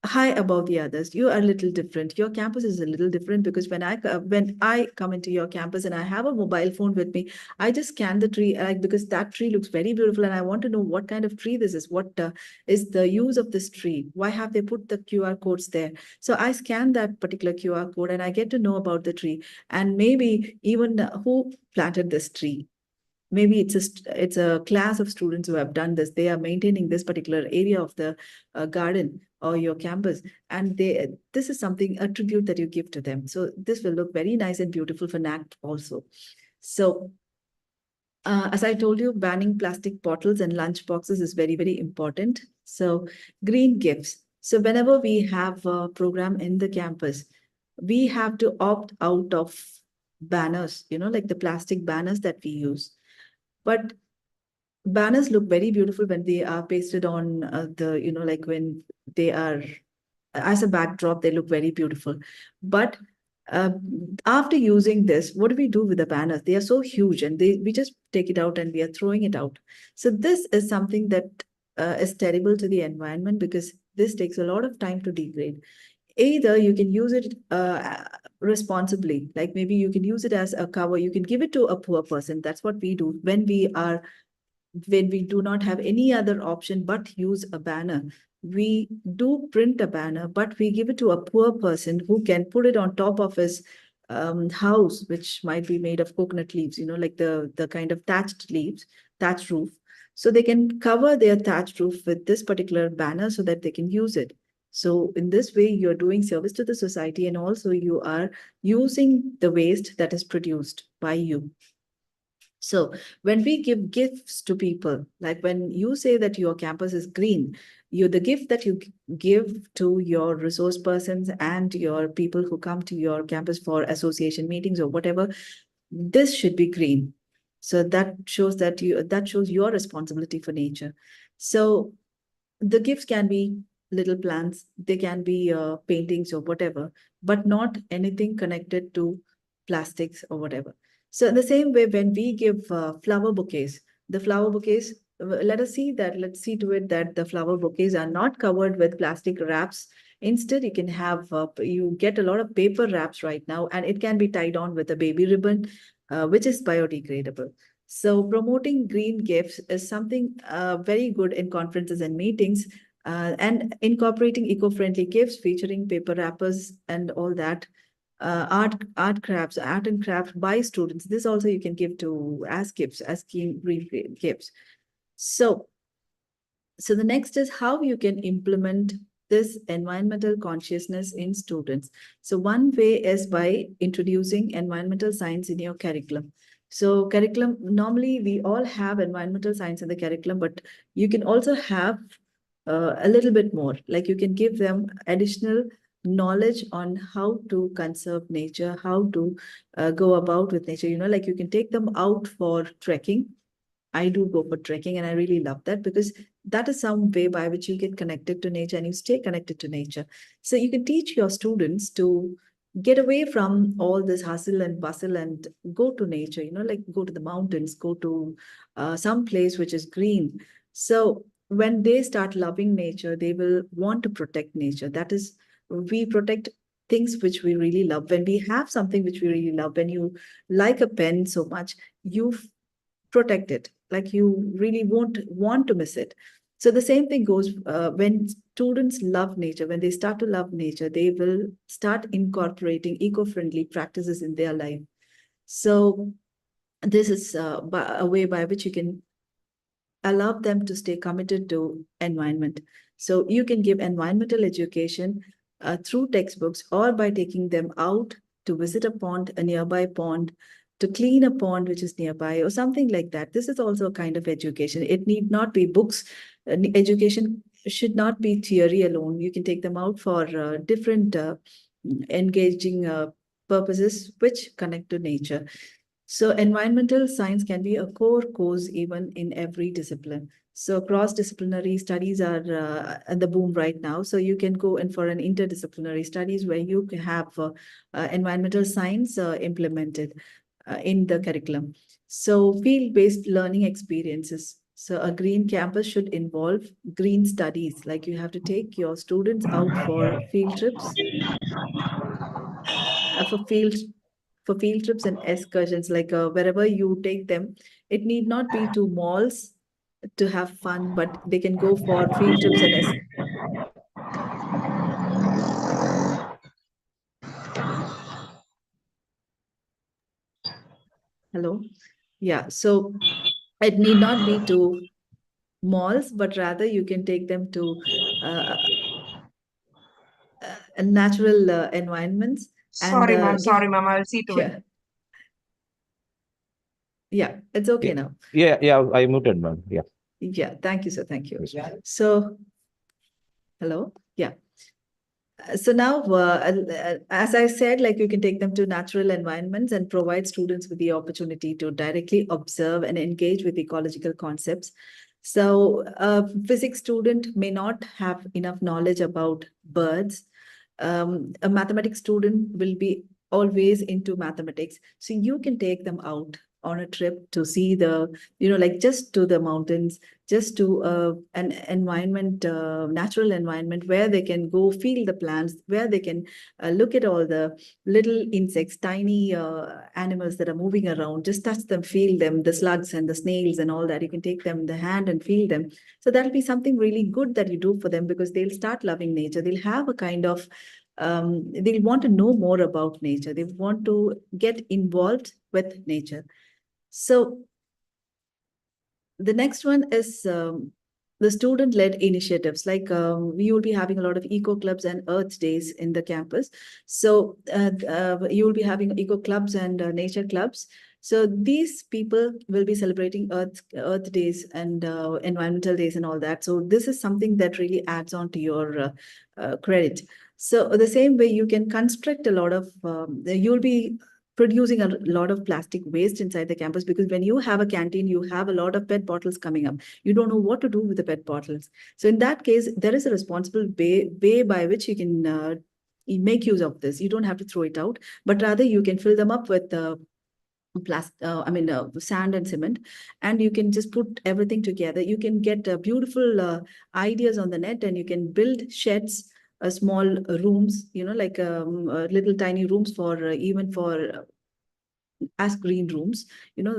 high above the others. You are a little different. Your campus is a little different because when I come into your campus and I have a mobile phone with me, I just scan the tree because that tree looks very beautiful and I want to know what kind of tree this is. What is the use of this tree? Why have they put the QR codes there? So I scan that particular QR code and I get to know about the tree, and maybe even who planted this tree. Maybe it's a class of students who have done this. They are maintaining this particular area of the garden or your campus, and this is something, a tribute that you give to them. So this will look very nice and beautiful for NAC also. So as I told you, banning plastic bottles and lunch boxes is very, very important. So green gifts. So whenever we have a program in the campus, we have to opt out of banners, like the plastic banners that we use. But banners look very beautiful when they are pasted on when they are as a backdrop, they look very beautiful. But uh, after using this, what do we do with the banners? They are so huge and we just take it out and we are throwing it out. So this is something that is terrible to the environment because this takes a lot of time to degrade. Either you can use it responsibly, like maybe you can use it as a cover. You can give it to a poor person. That's what we do when we do not have any other option but use a banner. We do print a banner, but we give it to a poor person who can put it on top of his house, which might be made of coconut leaves, like the kind of thatched roof. So they can cover their thatched roof with this particular banner so that they can use it. So in this way, you're doing service to the society, and also you are using the waste that is produced by you. So when we give gifts to people, like when you say that your campus is green, the gift that you give to your resource persons and your people who come to your campus for association meetings or whatever, this should be green. So that shows your responsibility for nature. So the gifts can be little plants, they can be paintings or whatever, but not anything connected to plastics or whatever. So in the same way, when we give flower bouquets, the flower bouquets, let's see to it that the flower bouquets are not covered with plastic wraps. Instead, you can have, you get a lot of paper wraps right now, and it can be tied on with a baby ribbon, which is biodegradable. So promoting green gifts is something very good in conferences and meetings, and incorporating eco-friendly gifts featuring paper wrappers and all that. Art and craft by students. This also you can give to as gifts, as green gifts. So the next is how you can implement this environmental consciousness in students. So one way is by introducing environmental science in your curriculum. So curriculum, normally we all have environmental science in the curriculum, but you can also have a little bit more. Like you can give them additional knowledge on how to conserve nature, how to go about with nature. Like you can take them out for trekking. I do go for trekking, and I really love that because that is some way by which you get connected to nature and you stay connected to nature. So you can teach your students to get away from all this hustle and bustle and go to nature, like go to the mountains, go to some place which is green. So when they start loving nature, they will want to protect nature. That is, we protect things which we really love. When we have something which we really love, when you like a pen so much, you protect it, like you really won't want to miss it. So the same thing goes when students love nature. When they start to love nature, they will start incorporating eco-friendly practices in their life. So this is a way by which you can allow them to stay committed to environment. So you can give environmental education through textbooks or by taking them out to visit a pond, a nearby pond, to clean a pond which is nearby or something like that. This is also a kind of education. It need not be books. Education should not be theory alone. You can take them out for different engaging purposes which connect to nature. So environmental science can be a core course even in every discipline. So cross-disciplinary studies are at the boom right now. So you can go in for an interdisciplinary studies where you can have environmental science implemented in the curriculum. So field-based learning experiences. So a green campus should involve green studies. Like you have to take your students out for field trips, for field trips and excursions, like wherever you take them. It need not be to malls to have fun, but they can go for field trips and hello. Yeah, so it need not be to malls, but rather you can take them to natural environments. And Sorry, ma'am. I'll see to it. yeah, yeah, it's okay now. Yeah, I muted, ma'am. Yeah. Yeah, thank you, sir. Thank you. Yes. So, hello. Yeah. So now, as I said, like you can take them to natural environments and provide students with the opportunity to directly observe and engage with ecological concepts. So a physics student may not have enough knowledge about birds. A mathematics student will be always into mathematics. So you can take them out on a trip to see the, like just to the mountains, just to an environment, natural environment where they can go feel the plants, where they can look at all the little insects, tiny animals that are moving around, just touch them, feel them, the slugs and the snails and all that. You can take them in the hand and feel them. So that'll be something really good that you do for them, because they'll start loving nature. They'll have a kind of, they'll want to know more about nature. They want to get involved with nature. So the next one is the student-led initiatives. Like we will be having a lot of eco clubs and earth days in the campus. So you will be having eco clubs and nature clubs. So these people will be celebrating earth days and environmental days and all that. So this is something that really adds on to your credit. So the same way you can construct a lot of, you'll be producing a lot of plastic waste inside the campus, because when you have a canteen, you have a lot of PET bottles coming up. You don't know what to do with the PET bottles. So in that case, there is a responsible way by which you can make use of this. You don't have to throw it out, but rather you can fill them up with sand and cement, and you can just put everything together. You can get beautiful ideas on the net, and you can build sheds, small rooms, like little tiny rooms for even for as green rooms,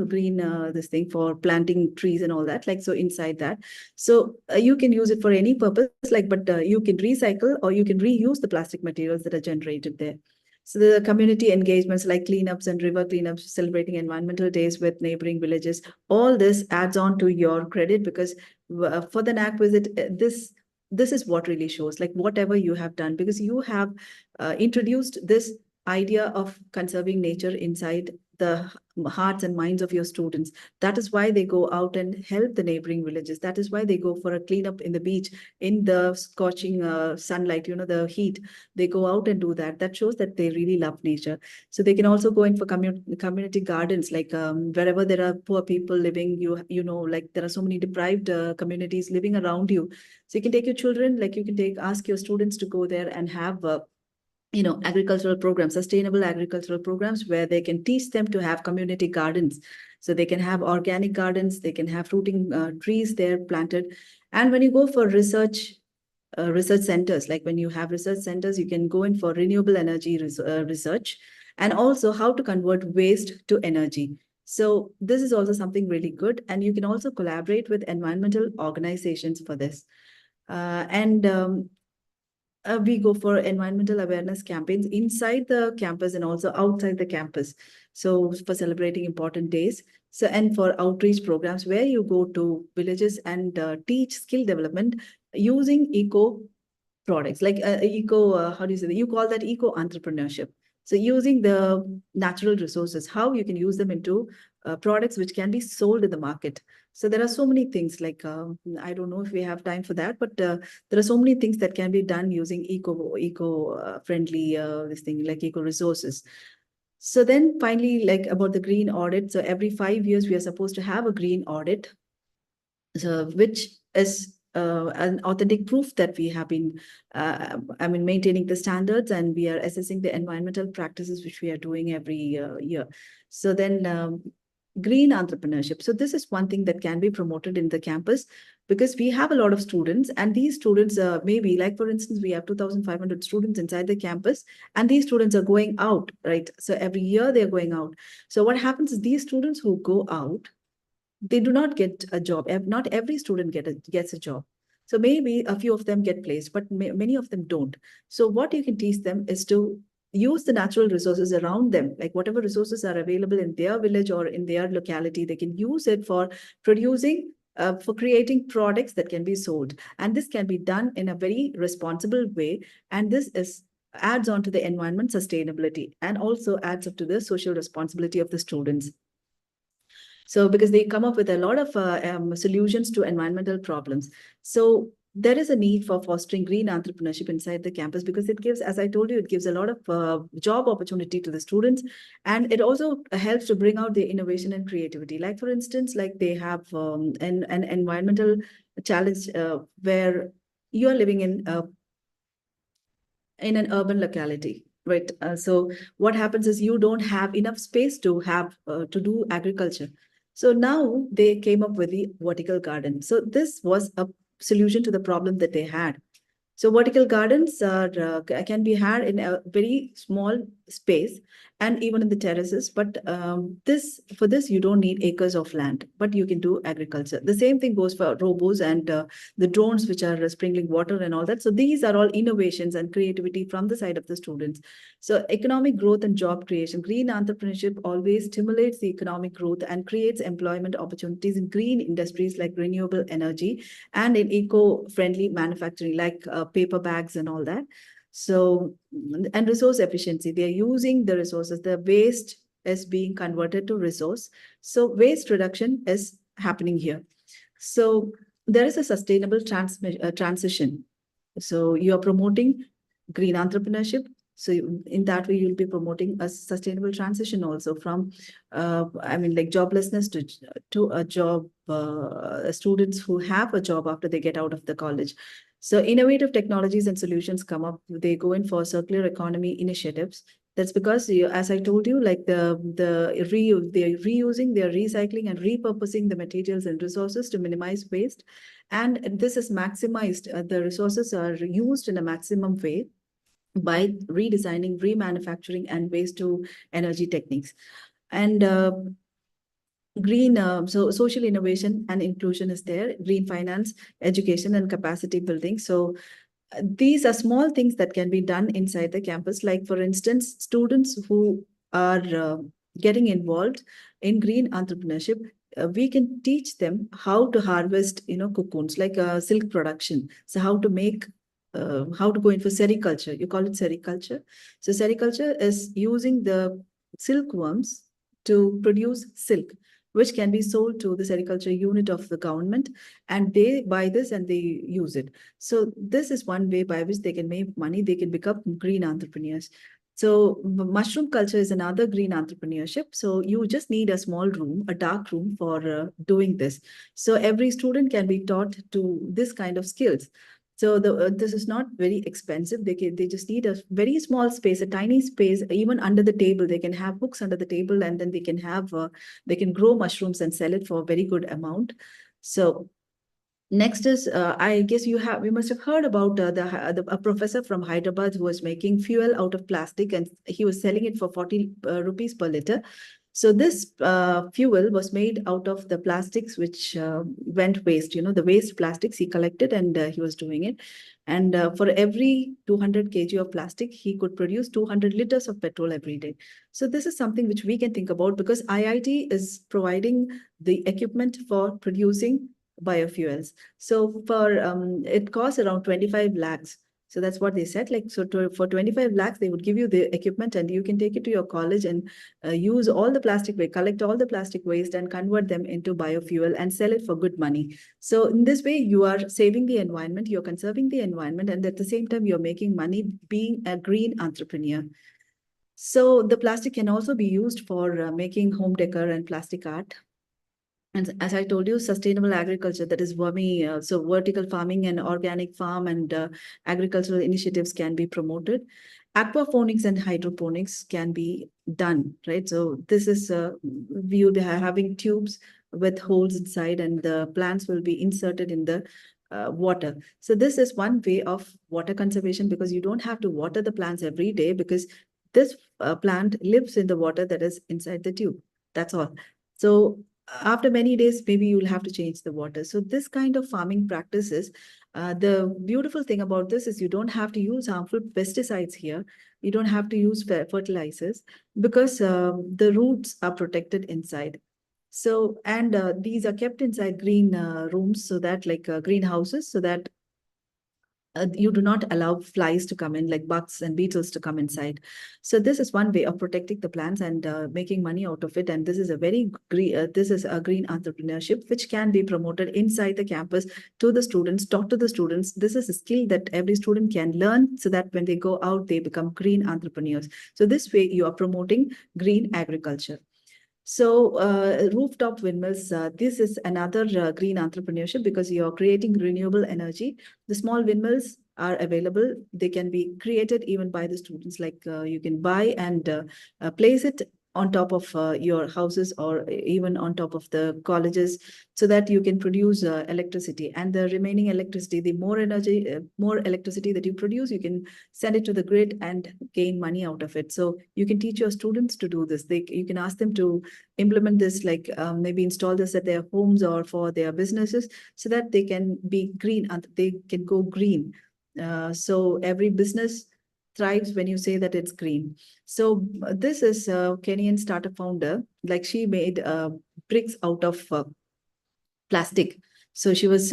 green this thing for planting trees and all that, like, so inside that. So you can use it for any purpose, like, but you can recycle or you can reuse the plastic materials that are generated there. So the community engagements like cleanups and river cleanups, celebrating environmental days with neighboring villages, all this adds on to your credit, because for the NAC visit, this is what really shows, like, whatever you have done, because you have introduced this idea of conserving nature inside the hearts and minds of your students. That is why they go out and help the neighboring villages. That is why they go for a cleanup in the beach in the scorching sunlight, the heat. They go out and do that. That shows that they really love nature. So they can also go in for community gardens, like wherever there are poor people living, like there are so many deprived communities living around you. So you can take your children, like you can ask your students to go there and have agricultural programs, sustainable agricultural programs, where they can teach them to have community gardens. So they can have organic gardens, they can have fruiting trees there planted. And when you go for research centers, like when you have research centers, you can go in for renewable energy research, and also how to convert waste to energy. So this is also something really good. And you can also collaborate with environmental organizations for this. We go for environmental awareness campaigns inside the campus and also outside the campus. So for celebrating important days. So, and for outreach programs where you go to villages and teach skill development using eco products, like how do you say that? You call that eco entrepreneurship. So using the natural resources, how you can use them into products which can be sold in the market. So there are so many things, like, I don't know if we have time for that, but there are so many things that can be done using eco-friendly this thing, like eco resources. So then finally, like about the green audit. So every 5 years, we are supposed to have a green audit, so which is an authentic proof that we have been, maintaining the standards, and we are assessing the environmental practices which we are doing every year. So then green entrepreneurship. So this is one thing that can be promoted in the campus, because we have a lot of students, and these students maybe, like, for instance, we have 2,500 students inside the campus, and these students are going out, right? So every year they're going out. So what happens is these students who go out, they do not get a job. Not every student gets a job. So maybe a few of them get placed, but many of them don't. So what you can teach them is to use the natural resources around them, like whatever resources are available in their village or in their locality, they can use it for producing, for creating products that can be sold. And this can be done in a very responsible way. And this adds on to the environment sustainability, and also adds up to the social responsibility of the students. So because they come up with a lot of solutions to environmental problems. So there is a need for fostering green entrepreneurship inside the campus, because it gives, as I told you, it gives a lot of job opportunity to the students. And it also helps to bring out their innovation and creativity. Like, for instance, like they have an environmental challenge where you are living in an urban locality, right? So what happens is you don't have enough space to have to do agriculture. So now they came up with the vertical garden. So this was a solution to the problem that they had. So vertical gardens can be had in a very small space, and even in the terraces. But for this, you don't need acres of land, but you can do agriculture. The same thing goes for robos and the drones, which are sprinkling water and all that. So these are all innovations and creativity from the side of the students. So economic growth and job creation. Green entrepreneurship always stimulates the economic growth and creates employment opportunities in green industries like renewable energy and in eco-friendly manufacturing, like paper bags and all that. So, and resource efficiency, they're using the resources, the waste is being converted to resource. So waste reduction is happening here. So there is a sustainable transition. So you are promoting green entrepreneurship, So in that way, you'll be promoting a sustainable transition also from, like joblessness to a job, students who have a job after they get out of the college. So innovative technologies and solutions come up. They go in for circular economy initiatives. That's because, as I told you, like they're reusing, they're recycling and repurposing the materials and resources to minimize waste. And this is maximized. The resources are used in a maximum way by redesigning, remanufacturing, and waste to energy techniques. And green, so social innovation and inclusion is there, green finance, education, and capacity building. So these are small things that can be done inside the campus. Like, for instance, students who are getting involved in green entrepreneurship, we can teach them how to harvest, cocoons, like silk production. So how to make, how to go in for sericulture. You call it sericulture. So sericulture is using the silkworms to produce silk, which can be sold to the sericulture unit of the government, and they buy this and they use it. So this is one way by which they can make money. They can become green entrepreneurs. So mushroom culture is another green entrepreneurship. So you just need a small room, a dark room for doing this. So every student can be taught to this kind of skills. So this is not very expensive. They just need a very small space, a tiny space, even under the table. They can have books under the table, and then they can have they can grow mushrooms and sell it for a very good amount. So next is, I guess you must have heard about a professor from Hyderabad who was making fuel out of plastic, and he was selling it for 40 rupees per liter. So this fuel was made out of the plastics which went waste, the waste plastics he collected, and he was doing it. And for every 200 kg of plastic, he could produce 200 liters of petrol every day. So this is something which we can think about, because IIT is providing the equipment for producing biofuels. So for it costs around 25 lakhs. So that's what they said. Like, so for 25 lakhs, they would give you the equipment, and you can take it to your college and use all the plastic waste, collect all the plastic waste, and convert them into biofuel and sell it for good money. So in this way, you are saving the environment, you're conserving the environment, and at the same time, you're making money being a green entrepreneur. So the plastic can also be used for making home decor and plastic art. And as I told you, sustainable agriculture, that is vermi, so vertical farming and organic farm and agricultural initiatives can be promoted. Aquaponics and hydroponics can be done, right? So this is, we will be having tubes with holes inside, and the plants will be inserted in the water. So this is one way of water conservation, because you don't have to water the plants every day, because this plant lives in the water that is inside the tube. That's all. So after many days, maybe you'll have to change the water. So this kind of farming practices, the beautiful thing about this is you don't have to use harmful pesticides here. You don't have to use fertilizers, because the roots are protected inside. So, and these are kept inside green rooms, so that, like greenhouses, so that you do not allow flies to come in, like bugs and beetles to come inside. So this is one way of protecting the plants and making money out of it. And this is a very green, this is a green entrepreneurship which can be promoted inside the campus to the students, taught to the students. This is a skill that every student can learn, so that when they go out, they become green entrepreneurs. So this way you are promoting green agriculture. So rooftop windmills, this is another green entrepreneurship, because you're creating renewable energy. The small windmills are available. They can be created even by the students. Like you can buy and place it on top of your houses, or even on top of the colleges, so that you can produce electricity. And the remaining electricity, the more energy, more electricity that you produce, you can send it to the grid and gain money out of it. So you can teach your students to do this. You can ask them to implement this, like maybe install this at their homes or for their businesses, so that they can be green and they can go green. So every business thrives when you say that it's green. So this is a Kenyan startup founder, like she made bricks out of plastic. So she was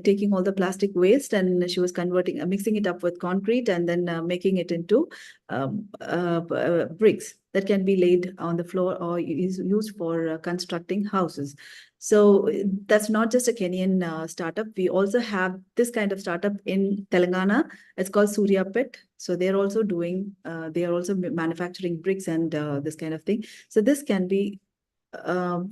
taking all the plastic waste and she was converting, mixing it up with concrete and then making it into bricks that can be laid on the floor or is used for constructing houses. So that's not just a Kenyan startup. We also have this kind of startup in Telangana. It's called Surya Pet. So they're also doing, they are also manufacturing bricks and this kind of thing. So this can be,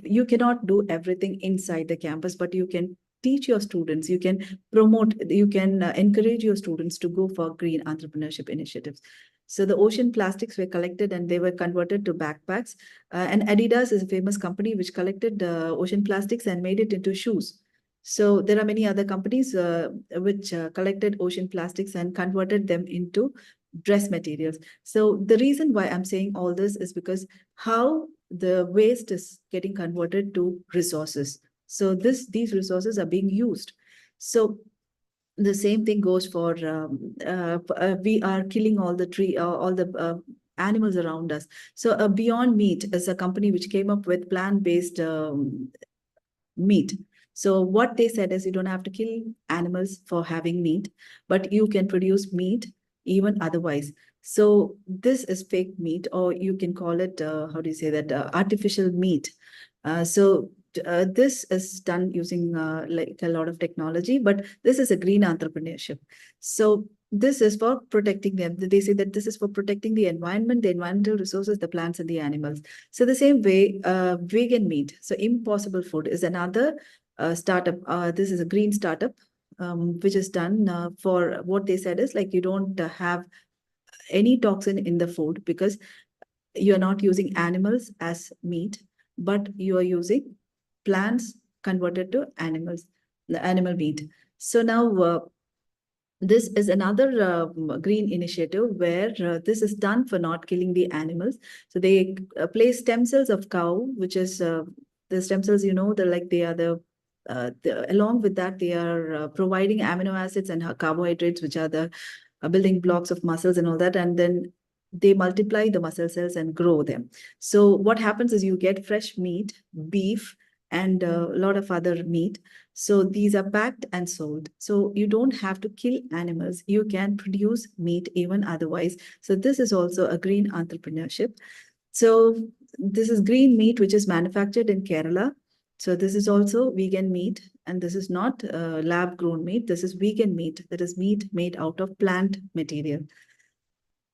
you cannot do everything inside the campus, but you can teach your students, you can promote, you can encourage your students to go for green entrepreneurship initiatives. So the ocean plastics were collected and they were converted to backpacks. And Adidas is a famous company which collected ocean plastics and made it into shoes. So there are many other companies which collected ocean plastics and converted them into dress materials. So the reason why I'm saying all this is because how the waste is getting converted to resources. So these resources are being used. So the same thing goes for we are killing all the animals around us. So Beyond Meat is a company which came up with plant-based meat. So what they said is you don't have to kill animals for having meat, but you can produce meat even otherwise. So this is fake meat, or you can call it, how do you say that, artificial meat. This is done using like a lot of technology, but this is a green entrepreneurship. So this is for protecting them. They say that this is for protecting the environment, the environmental resources, the plants and the animals. So the same way, vegan meat. So Impossible Food is another startup. This is a green startup, which is done for what they said is like you don't have any toxin in the food because you're not using animals as meat, but you are using plants converted to animals, the animal meat. So now this is another green initiative where this is done for not killing the animals. So they place stem cells of cow, which is the stem cells, you know, they're like they are along with that, they are providing amino acids and carbohydrates, which are the building blocks of muscles and all that. And then they multiply the muscle cells and grow them. So what happens is you get fresh meat, beef, and a lot of other meat. So these are packed and sold. So you don't have to kill animals. You can produce meat even otherwise. So this is also a green entrepreneurship. So this is green meat, which is manufactured in Kerala. So this is also vegan meat, and this is not lab grown meat. This is vegan meat. That is meat made out of plant material.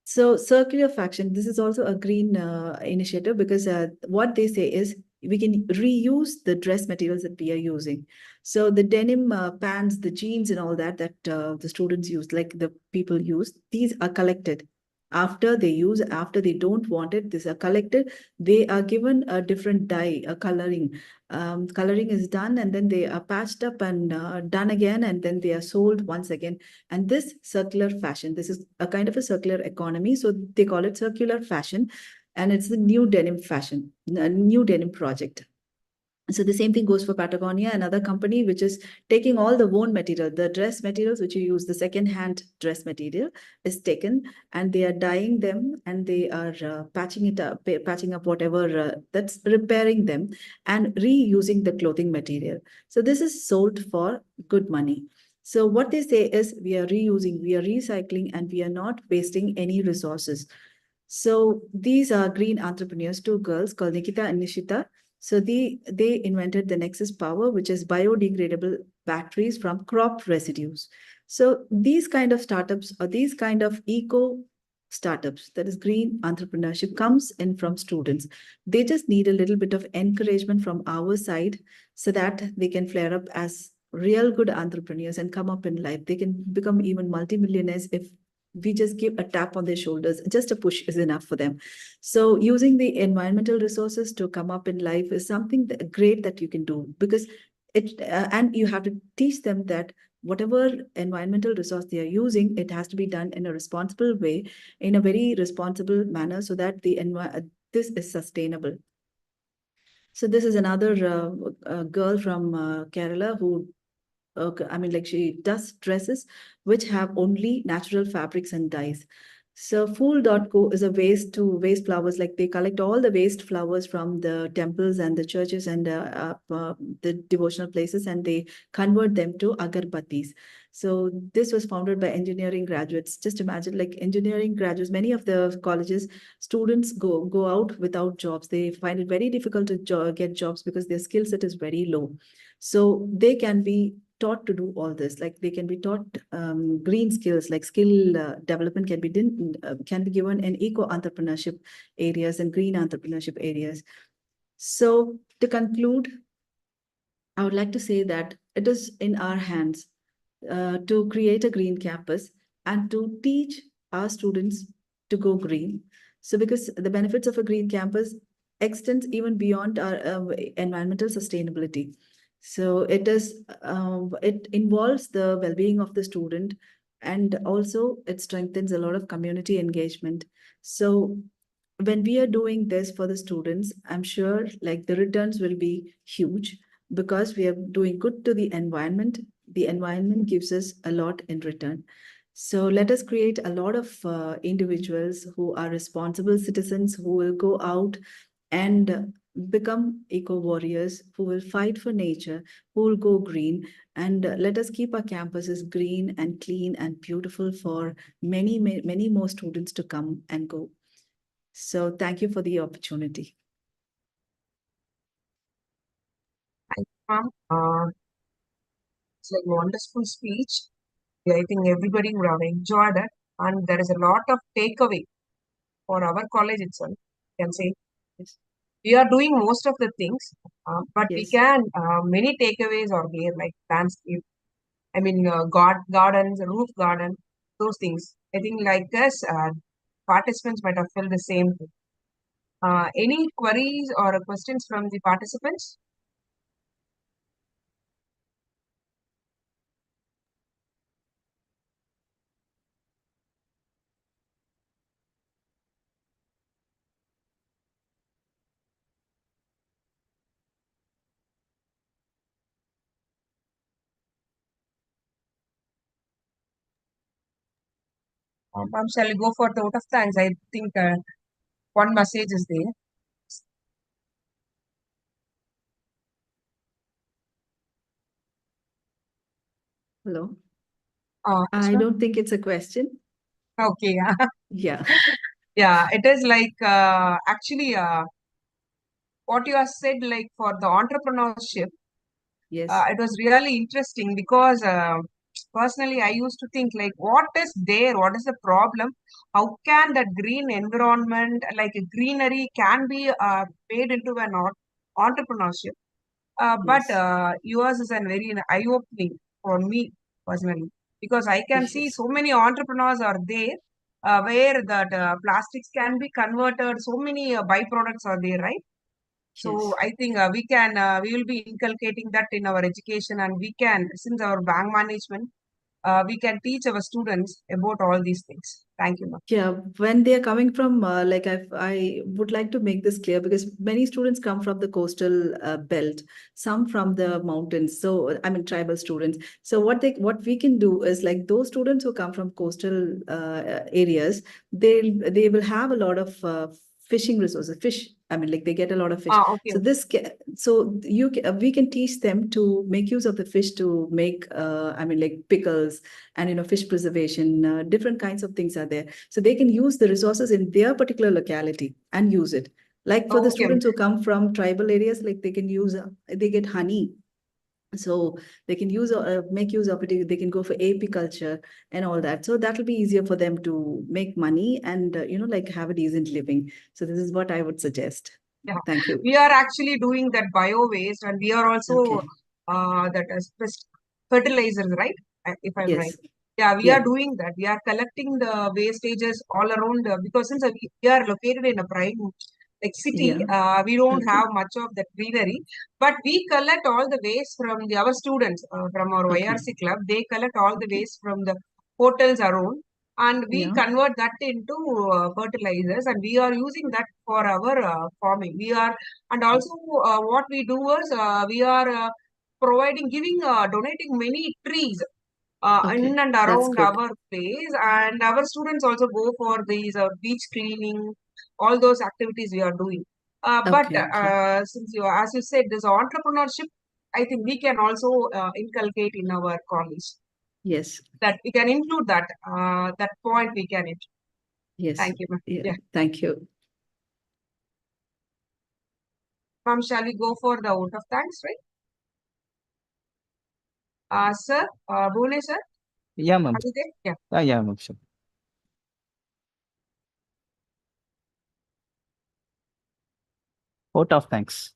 So circular fashion, this is also a green initiative because what they say is we can reuse the dress materials that we are using. So the denim pants, the jeans and all that the students use, like the people use, these are collected. After they use, after they don't want it, these are collected. They are given a different dye, a coloring. Coloring is done and then they are patched up and done again, and then they are sold once again. And this circular fashion, this is a kind of a circular economy. So they call it circular fashion. And it's the new denim fashion, a new denim project. So the same thing goes for Patagonia, another company which is taking all the worn material, the dress materials which you use, the second-hand dress material is taken and they are dyeing them and they are patching it up, patching up whatever that's repairing them and reusing the clothing material. So this is sold for good money. So what they say is we are reusing, we are recycling, and we are not wasting any resources. So these are green entrepreneurs, two girls called Nikita and Nishita. So they invented the Nexus Power, which is biodegradable batteries from crop residues. So these kind of startups or these kind of eco startups, that is green entrepreneurship, comes in from students. They just need a little bit of encouragement from our side so that they can flare up as real good entrepreneurs and come up in life. They can become even multimillionaires if we just give a tap on their shoulders. Just a push is enough for them. So using the environmental resources to come up in life is something great that you can do, because and you have to teach them that whatever environmental resource they are using, it has to be done in a responsible way, in a very responsible manner, so that this is sustainable. So this is another girl from Kerala who I mean, like she does dresses which have only natural fabrics and dyes. So Fool.co is a waste flowers, like they collect all the waste flowers from the temples and the churches and the devotional places, and they convert them to agarbattis. So this was founded by engineering graduates. Just imagine, like engineering graduates, many of the colleges students go out without jobs. They find it very difficult to get jobs because their skill set is very low. So they can be taught to do all this. Like they can be taught green skills, like skill development can be given in eco entrepreneurship areas and green entrepreneurship areas. So to conclude, I would like to say that it is in our hands to create a green campus and to teach our students to go green. So because the benefits of a green campus extends even beyond our environmental sustainability. So it involves the well-being of the student, and also it strengthens a lot of community engagement. So when we are doing this for the students, I'm sure like the returns will be huge because we are doing good to the environment. The environment gives us a lot in return. So let us create a lot of individuals who are responsible citizens, who will go out and become eco warriors, who will fight for nature, who will go green. And let us keep our campuses green and clean and beautiful for many more students to come and go. So thank you for the opportunity. Thank you, ma'am. It's like a wonderful speech. I think everybody would have enjoyed it, and there is a lot of takeaway for our college itself. You can say Yes. we are doing most of the things, but we Yes. can many takeaways are there, like landscape. I mean, gardens, roof garden, those things. I think like this, participants might have felt the same thing. Any queries or questions from the participants? Shall we go for the vote of thanks? I think one message is there. Hello. Yes, I ma'am. don't think it's a question. Okay. Yeah. Yeah, it is like actually what you have said, like for the entrepreneurship, Yes. it was really interesting because personally I used to think like, what is there? What is the problem? How can that green environment, like a greenery, can be made into an entrepreneurship? But Yes. yours is a very eye-opening for me personally because I can see Yes. so many entrepreneurs are there where that plastics can be converted. So many byproducts are there, right? So Yes. I think we will be inculcating that in our education, and we can, since our bank management, we can teach our students about all these things. Thank you, ma'am. Yeah, when they are coming from, like I would like to make this clear because many students come from the coastal belt, some from the mountains. So I mean tribal students. So what we can do is like those students who come from coastal areas, they will have a lot of fishing resources, fish. I mean, like they get a lot of fish. Okay. So we can teach them to make use of the fish to make, I mean, like pickles and fish preservation. Different kinds of things are there, so they can use the resources in their particular locality and use it. Like for the Okay. students who come from tribal areas, like they can use they get honey, so they can make use of it. They can go for apiculture and all that, so that will be easier for them to make money and like have a decent living. So this is what I would suggest. Yeah. Thank you. We are actually doing that bio waste, and we are also Okay. that fertilizers, right? If I'm right. Yes. Yeah, we are Yeah. doing that. We are collecting the wastages all around because since we are located in a prime like city, Yeah. we don't Okay. have much of that greenery, but we collect all the waste from our students from our Okay. YRC club. They collect all the Okay. waste from the hotels around, and we Yeah. convert that into fertilizers, and we are using that for our farming. We are, and also what we do is we are providing, donating many trees Okay, in and that's around good. our place, and our students also go for these beach cleaning, all those activities we are doing. But Okay, okay. since you, as you said, this entrepreneurship, I think we can also inculcate in our college Yes, that we can include that that point we can include. yes. Thank you, ma'am. Yeah, Yeah, thank you. ma'am, shall we go for the vote of thanks, right? Sir, Bhune sir, Yeah, ma'am. are you there? Yeah. Yeah, ma'am. Sure. Vote of thanks.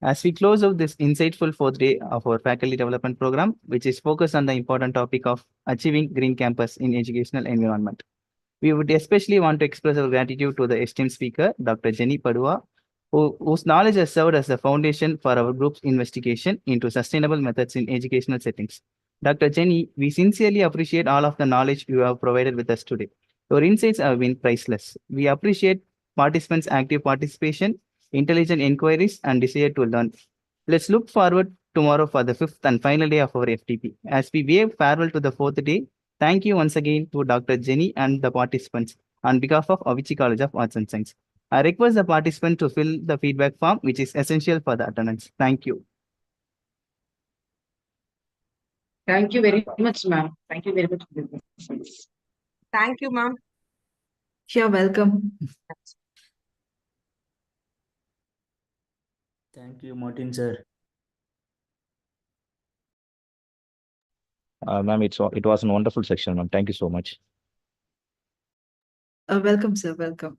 As we close out this insightful fourth day of our faculty development program, which is focused on the important topic of achieving green campus in educational environment, we would especially want to express our gratitude to the esteemed speaker, Dr. Jeni Padua, whose knowledge has served as the foundation for our group's investigation into sustainable methods in educational settings. Dr. Jeni, we sincerely appreciate all of the knowledge you have provided with us today. Your insights have been priceless. We appreciate participants' active participation, intelligent inquiries, and desire to learn. Let's look forward tomorrow for the fifth and final day of our FTP. As we wave farewell to the fourth day, thank you once again to Dr. Jeni and the participants on behalf of Avicii College of Arts and Science. I request the participant to fill the feedback form, which is essential for the attendance. Thank you. Thank you very much, ma'am. Thank you very much. Thank you, ma'am. You're welcome. Thank you, Martin sir. Ma'am, it was a wonderful section, ma'am. Thank you so much. Welcome, sir. Welcome.